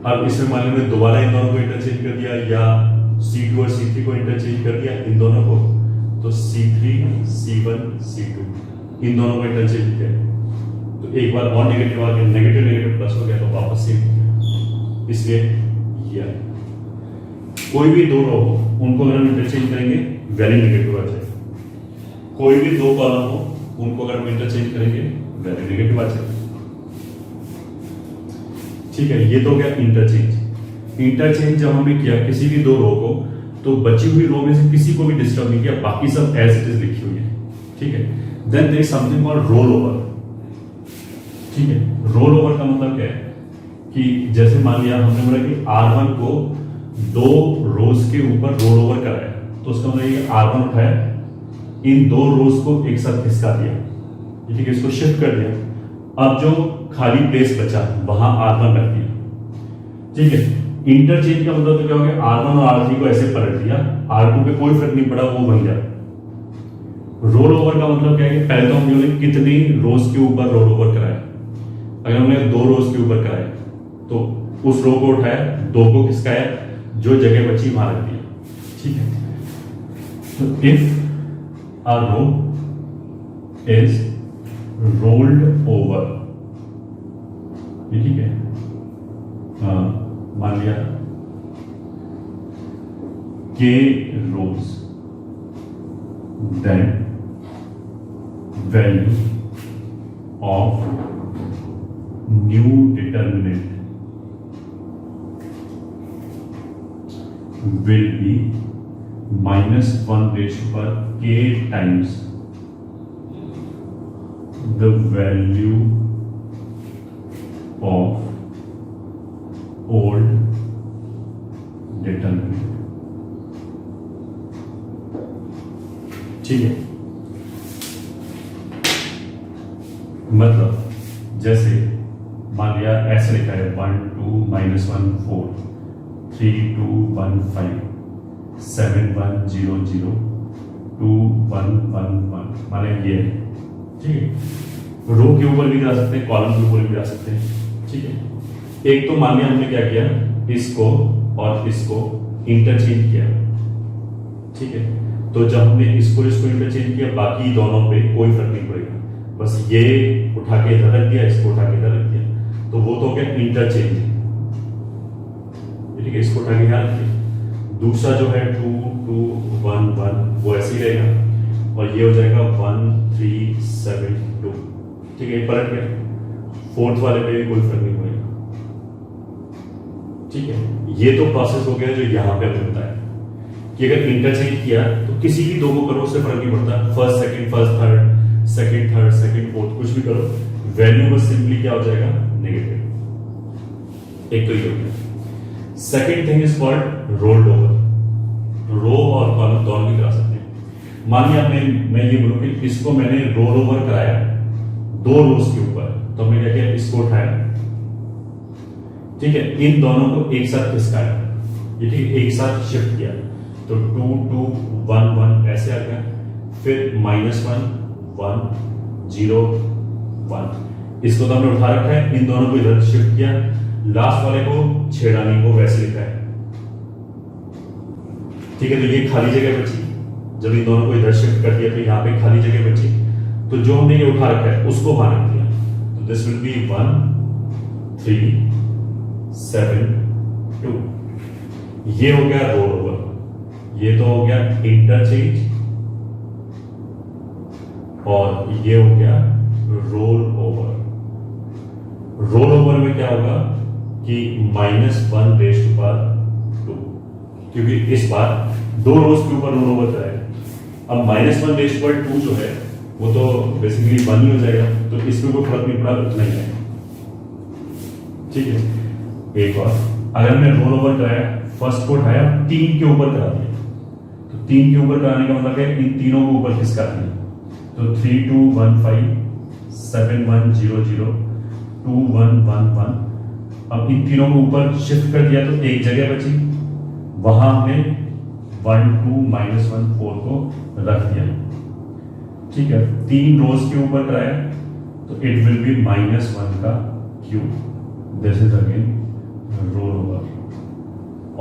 S1: अब इसमें मान लिया हमने दोबारा इन दोनों को इंटरचेंज कर दिया या C2 और C3 को इंटरचेंज कर दिया इन दोनों को, तो C3, C1, C2 इन दोनों को इंटरचेंज किया, तो एक बार और नेगेटिव आ गया, नेगेटिव नेगेटिव प्लस हो गया तो वापस सेम हो गया। इसलिए ये कोई भी दो रो हो उनको अगर हम इंटरचेंज करेंगे वैल्यू नेगेटिव आ जाएगी, कोई भी दो कॉलम हो उनको अगर हम इंटरचेंज करेंगे वैल्यू नेगेटिव आ जाएगी। ठीक है, ये तो गया इंटरचेंज। इंटरचेंज जब हमने किया किसी भी दो रो को, तो बची हुई रो में से किसी को भी डिस्टर्ब नहीं किया, बाकी सब एज इट इज लिखी हुई है। ठीक है, then there is something called roll over. ठीक है, रोल ओवर का मतलब क्या है कि जैसे मान लिया हमने बोला कि R1 को दो रोज के ऊपर रोल ओवर कराया, तो उसका मतलब ये R1 उठाया, इन दो रोज को एक साथ खिसका दिया, ठीक है, इसको शिफ्ट कर दिया, अब जो खाली प्लेस बचा वहां R1 रख दिया। ठीक है, इंटरचेंज का मतलब तो क्या हो गया, R1 और R3 को ऐसे पलट दिया, R2 पे कोई फर्क नहीं पड़ा, वो वहीं जा। रोल ओवर का मतलब क्या है कि पहले तो हमने कितनी रोज के ऊपर रोल ओवर कराया, अगर हमने दो रोज के ऊपर कराया तो उस रो को उठाया, दो को खिसकाया, जो जगह बची वहां रख दिया। ठीक है, तो if a row is rolled over, ठीक है, मान लिया k rows, then value of new determinant will be -1 raised to power k times the value of old determinant. ठीक है, मतलब जैसे मान लिया ऐसे लिखा है 1 2 -1 4 3 2 1 5 7 1 0 0 2 1 1 1 मान लिया ये है, ठीक है। रो के ऊपर भी जा सकते हैं, कॉलम के ऊपर भी जा सकते हैं, ठीक है। एक तो मान लिया हमने क्या किया, इसको और इसको इंटरचेंज किया, ठीक है। तो जब हमने इसको इंटरचेंज किया, बाकी दोनों पे कोई फर्क नहीं पड़ेगा, बस ये उठा के इधर रख दिया, इसको उठा के इधर रख दिया, तो वो तो हो गया इंटरचेंज, ठीक है। इसको उठा के यहाँ रख दिया। दूसरा जो है 2 2 1 1 वो ऐसे ही रहेगा, और ये हो जाएगा 1 3 7 2, ठीक है। पलट गया, फोर्थ वाले पे भी कोई फर्क नहीं पड़ेगा, ठीक है। ये तो प्रोसेस हो गया जो यहाँ पे हमें बताया कि अगर इंटरचेंज किया तो किसी भी दो को करो, उससे फर्क नहीं पड़ता, first second second third second fourth कुछ भी करो, वैल्यू बस सिंपली क्या हो जाएगा, नेगेटिव। एक तो ये हो गया। Second thing is called rolled over. Row और कॉलम दोनों भी करा सकते हैं। मान लिया मैं ये बोलूं कि इसको मैंने रोल ओवर कराया 2 रोज के ऊपर, तो मैं क्या किया, इसको उठाया, ठीक है, इन दोनों को एक साथ खिसकाया, ये ठीक एक साथ शिफ्ट किया, तो 2 2 1 1 ऐसे आ गया, फिर -1 1 0 1, इसको तो हमने उठा रखा है, इन दोनों को इधर शिफ्ट किया, लास्ट वाले को छेड़ा नहीं, को वैसे लिखा है, ठीक है। तो ये खाली जगह बची, जब इन दोनों को इधर शिफ्ट कर दिया तो यहाँ पे खाली जगह बची, तो जो हमने ये उठा रखा है उसको बाहर रख दिया, तो दिस विल बी 1 3 7 2। ये हो गया रोल ओवर, ये तो हो गया इंटरचेंज, और ये हो गया रोल ओवर। रोल ओवर में क्या होगा कि -1 रेज़्ड टू पावर 2, क्योंकि इस बार 2 रोज के ऊपर रोल ओवर कराएगा। अब -1 रेज़्ड टू पावर 2 जो है वो तो बेसिकली 1 ही हो जाएगा, तो इसमें कोई फर्क नहीं पड़ा, उतना ही है, ठीक है। एक और, अगर मैं रोल ओवर कराया, फर्स्ट को उठाया 3 के ऊपर करा दिया, तो 3 के ऊपर कराने का मतलब है इन तीनों को ऊपर खिसका दिया, तो 3 2 1 5 7 1 0 0 2 1 1 1। अब इन तीनों को ऊपर शिफ्ट कर दिया तो एक जगह बची, वहां हमने 1 2 -1 4 को रख दिया, ठीक है। 3 रोज के ऊपर कराया तो इट विल बी -1 का cube. This is again roll over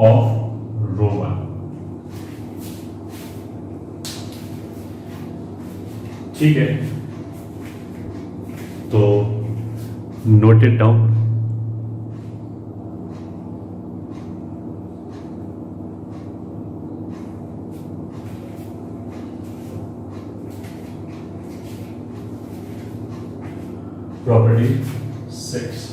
S1: of row 1, ठीक है। तो नोट इट डाउन। प्रॉपर्टी 6,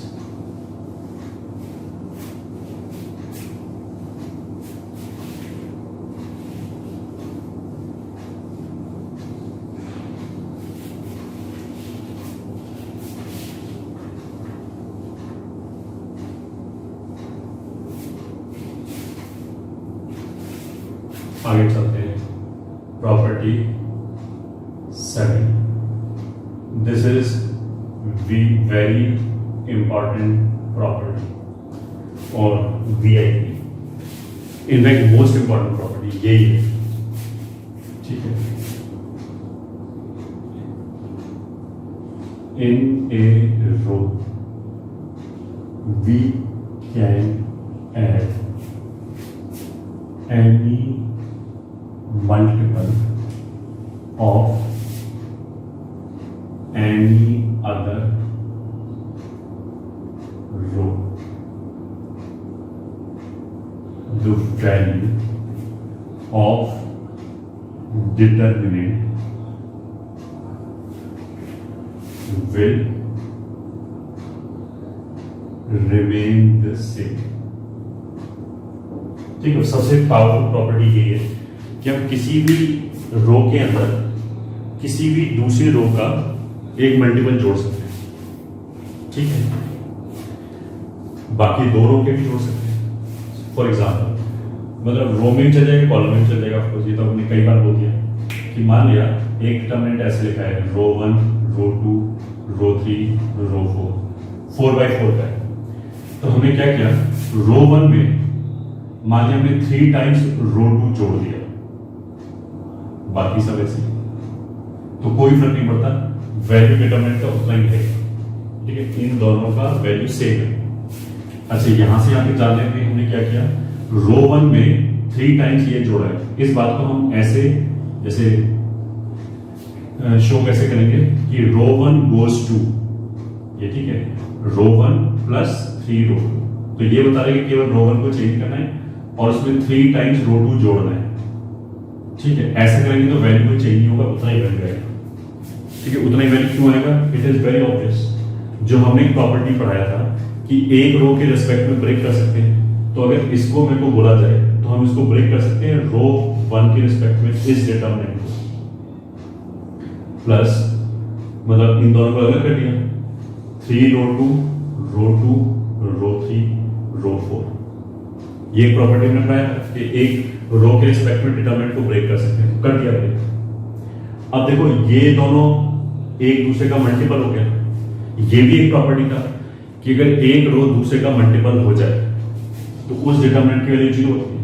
S1: आगे चलते हैं। Property 7, this is very important property और VIP, in fact most important property यही है, ठीक है। In a row we can add any multiple of any other row. The value of determinant will remain the same। ठीक है, सबसे पावरफुल प्रॉपर्टी ये है कि हम किसी भी रो के अंदर किसी भी दूसरी रो का एक मल्टीपल जोड़ सकते हैं। ठीक है, बाकी दो रो के भी जोड़ सकते हैं। फॉर एग्जाम्पल, मतलब रो में भी चल जाएगा, कॉलम में भी चल जाएगा। आपको ये तो हमने कई बार बोल दिया कि मान लिया एक डिटरमिनेंट ऐसे लिखा है, रो 1, रो 2, रो 3, रो 4, 4x4 का है। तो हमने क्या किया, रो 1 में मान लिया हमने 3 टाइम्स रो 2 जोड़ दिया, बाकी सब ऐसे, तो कोई फर्क नहीं पड़ता, वैल्यू डिटरमिनेंट का उतना ही है। ठीक है, इन दोनों का वैल्यू सेम है। अच्छा, यहां से यहां तक जाने में हमने क्या किया, रो 1 में 3 टाइम्स ये जोड़ा है। इस बात को हम ऐसे जैसे शो कैसे करेंगे कि रो 1 गोज टू ये, ठीक है, रो 1 प्लस 3 रो 2, तो ये बता रहे कि केवल रो 1 को चेंज करना है और उसमें 3 टाइम्स रो 2 जोड़ना है। ठीक है, ऐसे करेंगे तो वैल्यू कोई चेंज नहीं होगा, उतना ही वैल्यू आएगा। ठीक है, उतना ही वैल्यू क्यों आएगा, इट इज वेरी ऑब्वियस। जो हमने एक प्रॉपर्टी पढ़ाया था कि एक रो के रिस्पेक्ट में ब्रेक कर सकते हैं, तो अगर इसको मेरे को बोला जाए तो हम इसको ब्रेक कर सकते हैं रो 1 के रिस्पेक्ट में इस डिटरमिनेंट को, प्लस मतलब इन दोनों को अलग कर दिया, 3 रो 2, रो 2, रो 3, रो 4। ये प्रॉपर्टी हमने पढ़ाया कि एक रो के रिस्पेक्ट में डिटरमिनेंट को ब्रेक कर सकते हैं, कर दिया ब्रेक। अब देखो ये दोनों एक दूसरे का मल्टीपल हो गया। ये भी एक प्रॉपर्टी था कि अगर एक रो दूसरे का मल्टीपल हो जाए तो उस डिटरमिनेंट की वैल्यू 0 होती है।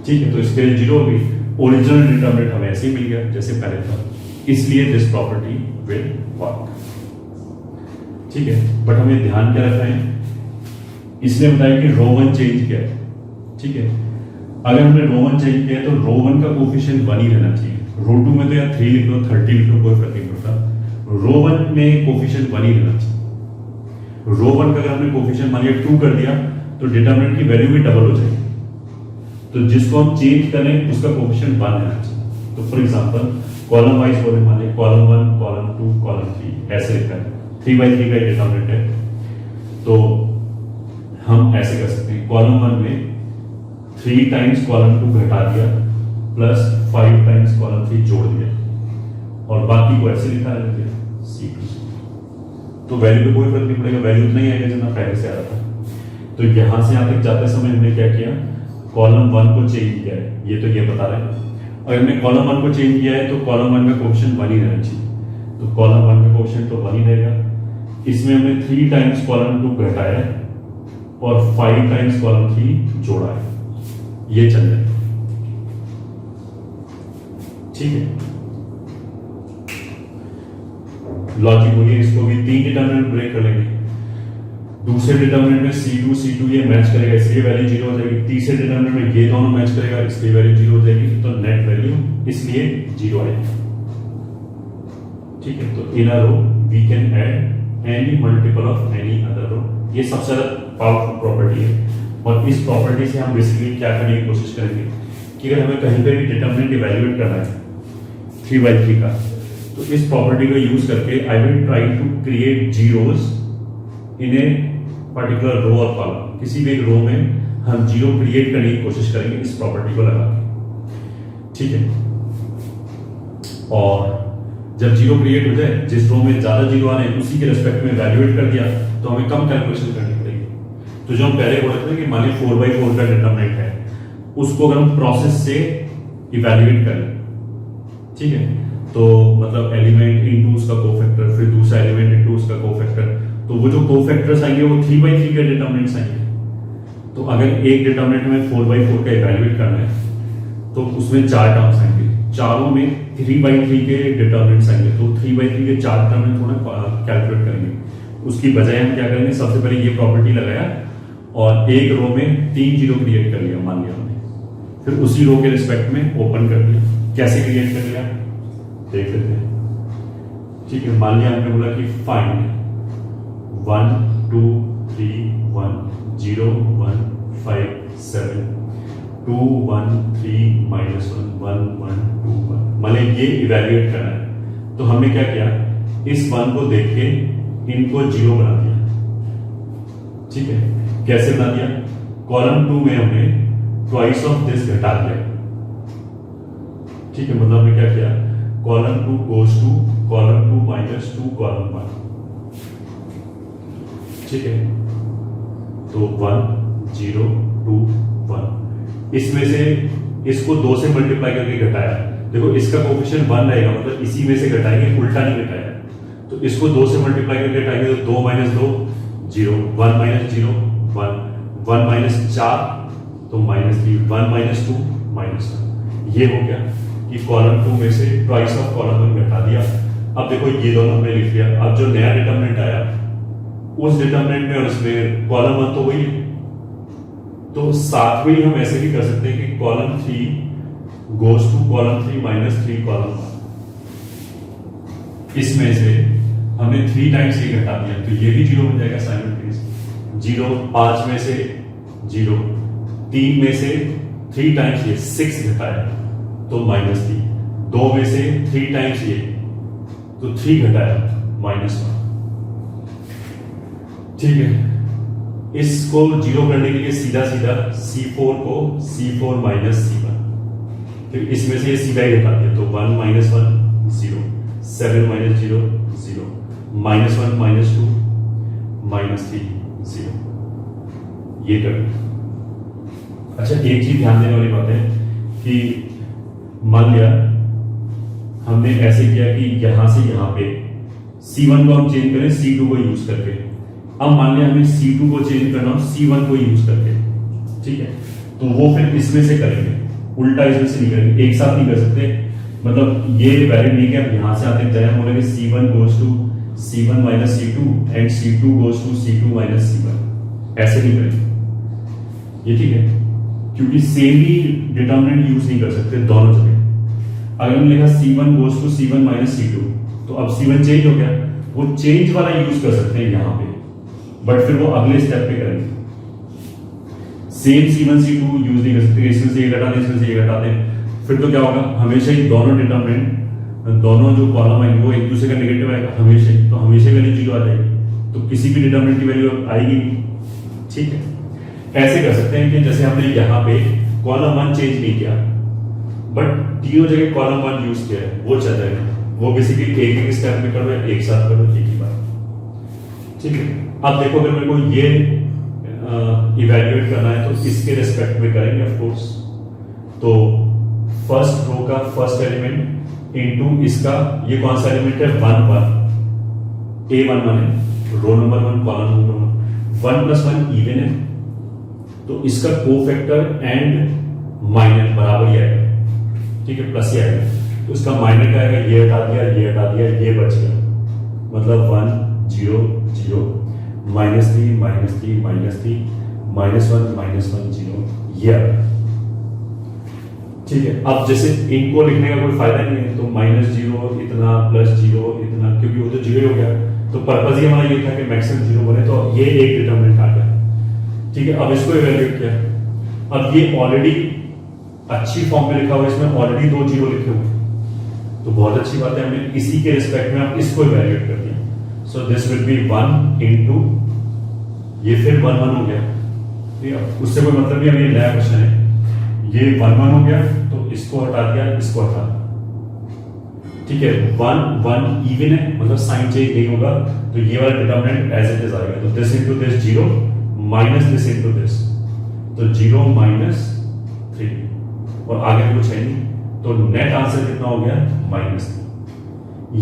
S1: ठीक है, तो इसके लिए 0 होगी, ओरिजिनल डिटरमिनेंट हमें ऐसे ही मिल गया जैसे पहले था, इसलिए दिस प्रॉपर्टी विल वर्क। ठीक है, बट हमें ध्यान क्या रखना है, इसलिए बताया कि रो 1 चेंज किया है। ठीक है, अगर हमने रो 1 चेंज किया है तो रो 1 का कोफिशिएंट 1 ही रहना चाहिए। रो 2 में तो यार 3 लिख लो, 30 लिख लो, कोई फर्क नहीं पड़ता। रो 1 में कोफिशिएंट 1 ही रहना चाहिए। रो 1 का अगर हमने कोफिशिएंट मान लिया 2 कर दिया तो डिटरमिनेंट की वैल्यू भी डबल हो जाएगी। तो जिसको हम चेंज करें उसका कोफिशिएंट 1 रहना चाहिए। तो फॉर एग्जांपल कॉलम वाइज बोले, मान लिया कॉलम 1, कॉलम 2, कॉलम 3 ऐसे लिखा है, 3x3 का डिटरमिनेंट है, तो हम ऐसे कर सकते हैं, कॉलम 1 में 3 टाइम्स कॉलम 2 घटा दिया प्लस 5 टाइम्स कॉलम 3 जोड़ दिया और बाकी को ऐसे लिखा रहने दिया C2। तो वैल्यू पे कोई फर्क नहीं पड़ेगा, वैल्यू उतना ही आएगा जितना पहले से आ रहा था। तो यहां से यहां तक जाते समय हमने क्या किया, कॉलम 1 को चेंज किया है, ये तो ये बता रहे हैं। और हमने कॉलम 1 को चेंज किया है तो कॉलम 1 का कोफिशिएंट 1 ही रहना चाहिए, तो कॉलम 1 का कोफिशिएंट तो 1 ही रहेगा। इसमें हमने 3 टाइम्स कॉलम 2 घटाया और 5 टाइम्स कॉलम 3 जोड़ा है, ये चल जाएगा। ठीक है, लॉजिक होगी, इसको भी 3 डिटरमिनेंट ब्रेक कर लेंगे। दूसरे डिटरमिनेंट में C2 ये मैच करेगा, इसकी वैल्यू 0 हो जाएगी। तीसरे डिटरमिनेंट में ये दोनों मैच करेगा, इसकी वैल्यू 0 हो जाएगी, तो नेट वैल्यू इसलिए 0 आएगी। ठीक है, तो in a row we can add any multiple of any other row. ये सबसे ज्यादा पावरफुल प्रॉपर्टी है और इस प्रॉपर्टी से हम बेसिकली क्या करने की कोशिश करेंगे कि अगर हमें कहीं पे भी डिटरमिनेंट इवैल्यूएट करना है 3x3 का, तो इस प्रॉपर्टी को यूज करके I will try to create zeros in a particular row और कॉलम। किसी भी एक रो में हम जीरो क्रिएट करने की कोशिश करेंगे इस प्रॉपर्टी को लगा के। ठीक है, और जब जीरो क्रिएट हो जाए, जिस रो में ज्यादा जीरो आ रहे हैं उसी के रेस्पेक्ट में वैल्यूएट कर दिया तो हमें कम कैलकुलेशन करनी पड़ेगी। तो जो हम पहले बोल रहे थे कि मान लीजिए 4x4 का डिटरमिनेंट है, उसको अगर हम प्रोसेस से इवैल्यूएट करें, ठीक है, तो मतलब एलिमेंट इनटू उसका कोफैक्टर, फिर दूसरा एलिमेंट इनटू उसका कोफैक्टर, तो वो जो कोफैक्टर्स आएंगे वो 3x3 के डिटरमिनेंट्स आएंगे। तो अगर एक डिटरमिनेंट में 4x4 का इवैल्यूएट करना है तो उसमें 4 टर्म्स आएंगे, चारों में 3x3 के डिटरमिनेंट्स आएंगे, तो 3x3 के 4 डिटरमिनेंट थोड़ा कैलकुलेट करेंगे। उसकी बजाय हम क्या करेंगे, सबसे पहले ये प्रॉपर्टी लगाया और एक रो में 3 जीरो क्रिएट कर लिया, मान लिया हमने, फिर उसी रो के रिस्पेक्ट में ओपन कर दिया। कैसे क्रिएट कर लिया देख लेते हैं। ठीक है, मान लिया हमने बोला कि फाइंड 1 2 3 1 0 1 5 7 2 1 3 माइनस 1 1 1 2 1, मैंने ये इवेल्युएट करना है। तो हमने क्या किया, इस 1 को देख के इनको 0 बना दिया। ठीक है, कैसे बना दिया, कॉलम 2 में हमने ट्वाइस ऑफ दिस घटा दिया। ठीक है, मतलब हमने क्या किया, column 2 goes to column 2 minus 2 column 1। ठीक है, तो 1 0 2 1, इसमें से इसको 2 से मल्टीप्लाई करके घटाया। देखो इसका कोफिशिएंट 1 रहेगा, मतलब इसी में से घटाएंगे, उल्टा नहीं घटाया। तो इसको 2 से मल्टीप्लाई करके घटाएंगे तो 2 माइनस 2 0, 1 माइनस 0 1, 1 माइनस 4 तो माइनस 3, 1 माइनस 2 माइनस 1। ये हो गया कि कॉलम 2 में से ट्वाइस ऑफ कॉलम 1 घटा दिया। अब देखो ये दोनों हमने लिख लिया। अब जो नया डिटरमिनेंट आया उस डिटरमिनेंट में और इसमें कॉलम 1 तो वही है, तो साथ में ही हम ऐसे भी कर सकते हैं कि column 3 goes to column 3 minus 3 column 1। इसमें से हमने 3 टाइम्स ये घटा दिया तो ये भी 0 हो जाएगा साइमल्टेनियस। 0 5 में से 0, 3 में से 3 टाइम्स ये 6 घटाया तो माइनस 3, 2 में से 3 टाइम्स ये तो 3 घटाया माइनस 1। ठीक है, इसको 0 करने के लिए सीधा सीधा C4 को C4 माइनस C1, फिर इसमें से ये सीधा ही घटा दिया तो 1 minus 1 0, 7 minus 0 0, minus 1 minus 2 minus 3 0, ये कर। अच्छा, एक चीज ध्यान देने वाली बात है कि मान लिया हमने ऐसे किया कि यहां से यहां पे C1 को हम चेंज करें C2 को यूज करके। अब मान लिया हमें C2 को चेंज करना हो C1 को यूज करके। ठीक है, तो वो फिर इसमें से करेंगे, उल्टा इसमें से नहीं करेंगे, एक साथ नहीं कर सकते। मतलब ये वैलिड नहीं कि हम यहां से आते हैं हम बोलेंगे C1 goes to C1 minus C2 and C2 goes to C2 minus C1, ऐसे नहीं करेंगे ये। ठीक है, क्योंकि सेम ही डिटरमिनेंट यूज नहीं कर सकते दोनों जगह। अगर हमने लिखा C1 goes to C1 minus C2 तो अब C1 चेंज हो गया, वो चेंज वाला यूज कर सकते हैं यहां पे, बट फिर वो अगले स्टेप पे करेंगे। सेम C1 C2 यूज नहीं कर सकते, इसमें से ये घटा दें इसमें से ये घटा दें, फिर तो क्या होगा, हमेशा ही दोनों डिटरमिनेंट, दोनों जो कॉलम आएंगे वो एक दूसरे का नेगेटिव आएगा हमेशा, तो हमेशा वैल्यू 0 आ जाएगी, तो किसी भी डिटरमिनेंट की वैल्यू आएगी नहीं। ठीक है, ऐसे कर सकते हैं कि जैसे हमने यहाँ पे कॉलम 1 चेंज नहीं किया बट तीनों जगह कॉलम 1 यूज किया है, वो चल जाएगा। वो किसी भी एक स्टेप में करो या एक साथ करो, एक ही बात। ठीक है, अब देखो अगर मेरे को ये इवैल्यूएट करना है तो इसके रिस्पेक्ट में करेंगे ऑफ कोर्स। तो फर्स्ट रो का फर्स्ट एलिमेंट इनटू इसका ये कौन सा एलिमेंट है 1 1, A1 1 है, row number 1 column number 1, 1 plus 1 even है, तो इसका कोफैक्टर एंड माइनर बराबर ही आएगा। ठीक है, प्लस ही आएगा, तो इसका माइनर क्या आएगा, ये हटा दिया ये हटा दिया ये बच गया, मतलब 1 0 0 माइनस 3 माइनस 3 माइनस 3 माइनस 1 0 ये आ गया। ठीक है, अब जैसे इनको लिखने का कोई फायदा नहीं है, तो माइनस 0 इतना प्लस 0 इतना, क्योंकि वो तो 0 हो गया। तो पर्पज ही हमारा ये था कि मैक्सिमम 0 बने, तो ये एक डिटरमिनेंट आ गया। ठीक है, अब इसको इवैल्यूएट किया, अब ये ऑलरेडी अच्छी फॉर्म में लिखा हुआ है, इसमें ऑलरेडी 2 0 लिखे हुए, तो बहुत अच्छी बात है, हमने इसी के रिस्पेक्ट में आप इसको इवैल्यूएट कर दिया। So this will be 1 into ये फिर 1 1 हो गया। ठीक है, उससे कोई मतलब नहीं, अब ये नया क्वेश्चन है, ये 1 1 हो गया तो इसको हटा दिया इसको हटा दिया। ठीक है, 1 1 इवन है, मतलब साइन चेंज नहीं होगा, तो ये वाला डिटरमिनेंट एज इट इज आएगा। तो this into this 0 minus this into this, तो 0 माइनस 3 और आगे कुछ है नहीं, तो नेट आंसर कितना हो गया -3।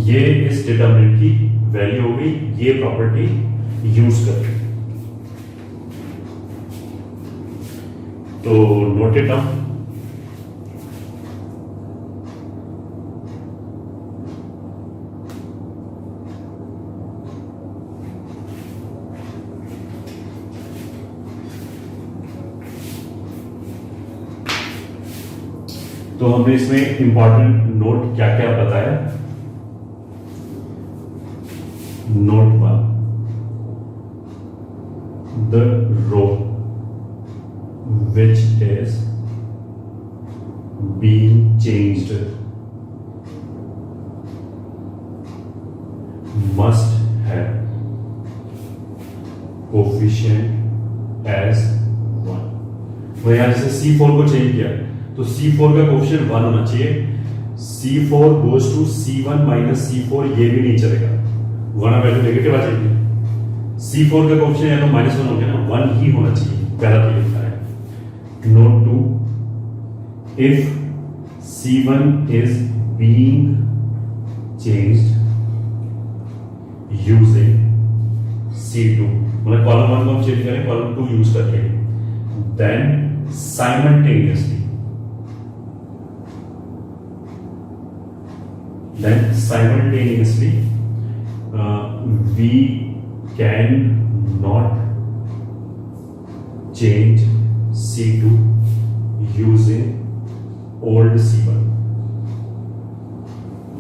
S1: ये इस डिटरमिनेंट की वैल्यू हो गई, ये प्रॉपर्टी यूज कर। तो नोट इट डाउन। तो हमने इसमें इंपॉर्टेंट नोट क्या क्या बताया। Note 1, the row which is है कोफिशिएंट एज 1। मैं यहां जैसे C4 को चेंज किया तो C4 का कोफिशिएंट 1 होना चाहिए। C4 goes to C1 minus C4, ये भी नहीं चलेगा, वरना वैल्यू नेगेटिव आ जाएगी। C4 का कोफिशिएंट या तो -1 हो गया ना, 1 ही होना चाहिए, पहला तो ये होता है। Note 2, if C1 is being changed using C2, मतलब कॉलम 1 को हम चेंज करें कॉलम 2 यूज करके, then simultaneously we can not change C2 using old C1।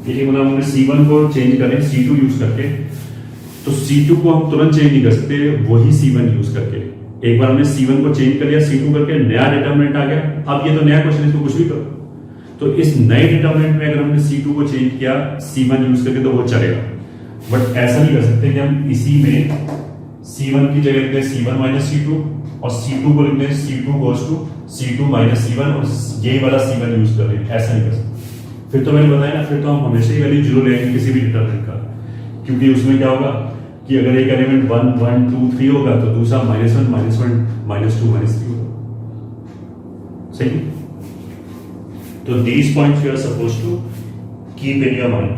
S1: ठीक है, मतलब हमने C1 को चेंज करें C2 यूज करके, तो C2 को हम तुरंत चेंज नहीं कर सकते वही C1 यूज करके। एक बार हमने C1 को चेंज कर लिया, C2 करके नया डिटरमिनेंट आ गया, अब ये तो नया क्वेश्चन है, इसको कुछ भी करो। तो इस नए डिटरमिनेंट में अगर हमने C2 को चेंज किया C1 यूज करके तो वो चलेगा, बट ऐसा नहीं कर सकते कि हम इसी में C1 की जगह लिख दें C1 माइनस C2 और C2 को लिख दें C2 goes to C2 minus C1 और ये वाला C1 यूज कर रहे हैं, ऐसा नहीं कर सकते। फिर तो मैंने बताया ना, फिर तो हम हमेशा ही वैल्यू 0 लेंगे किसी भी डिटरमिनेंट का, क्योंकि उसमें क्या होगा कि अगर एक एलिमेंट 1 1 2 3 होगा तो दूसरा -1 -1 -2 -3 होगा। सही। तो these points you are supposed to keep in your mind।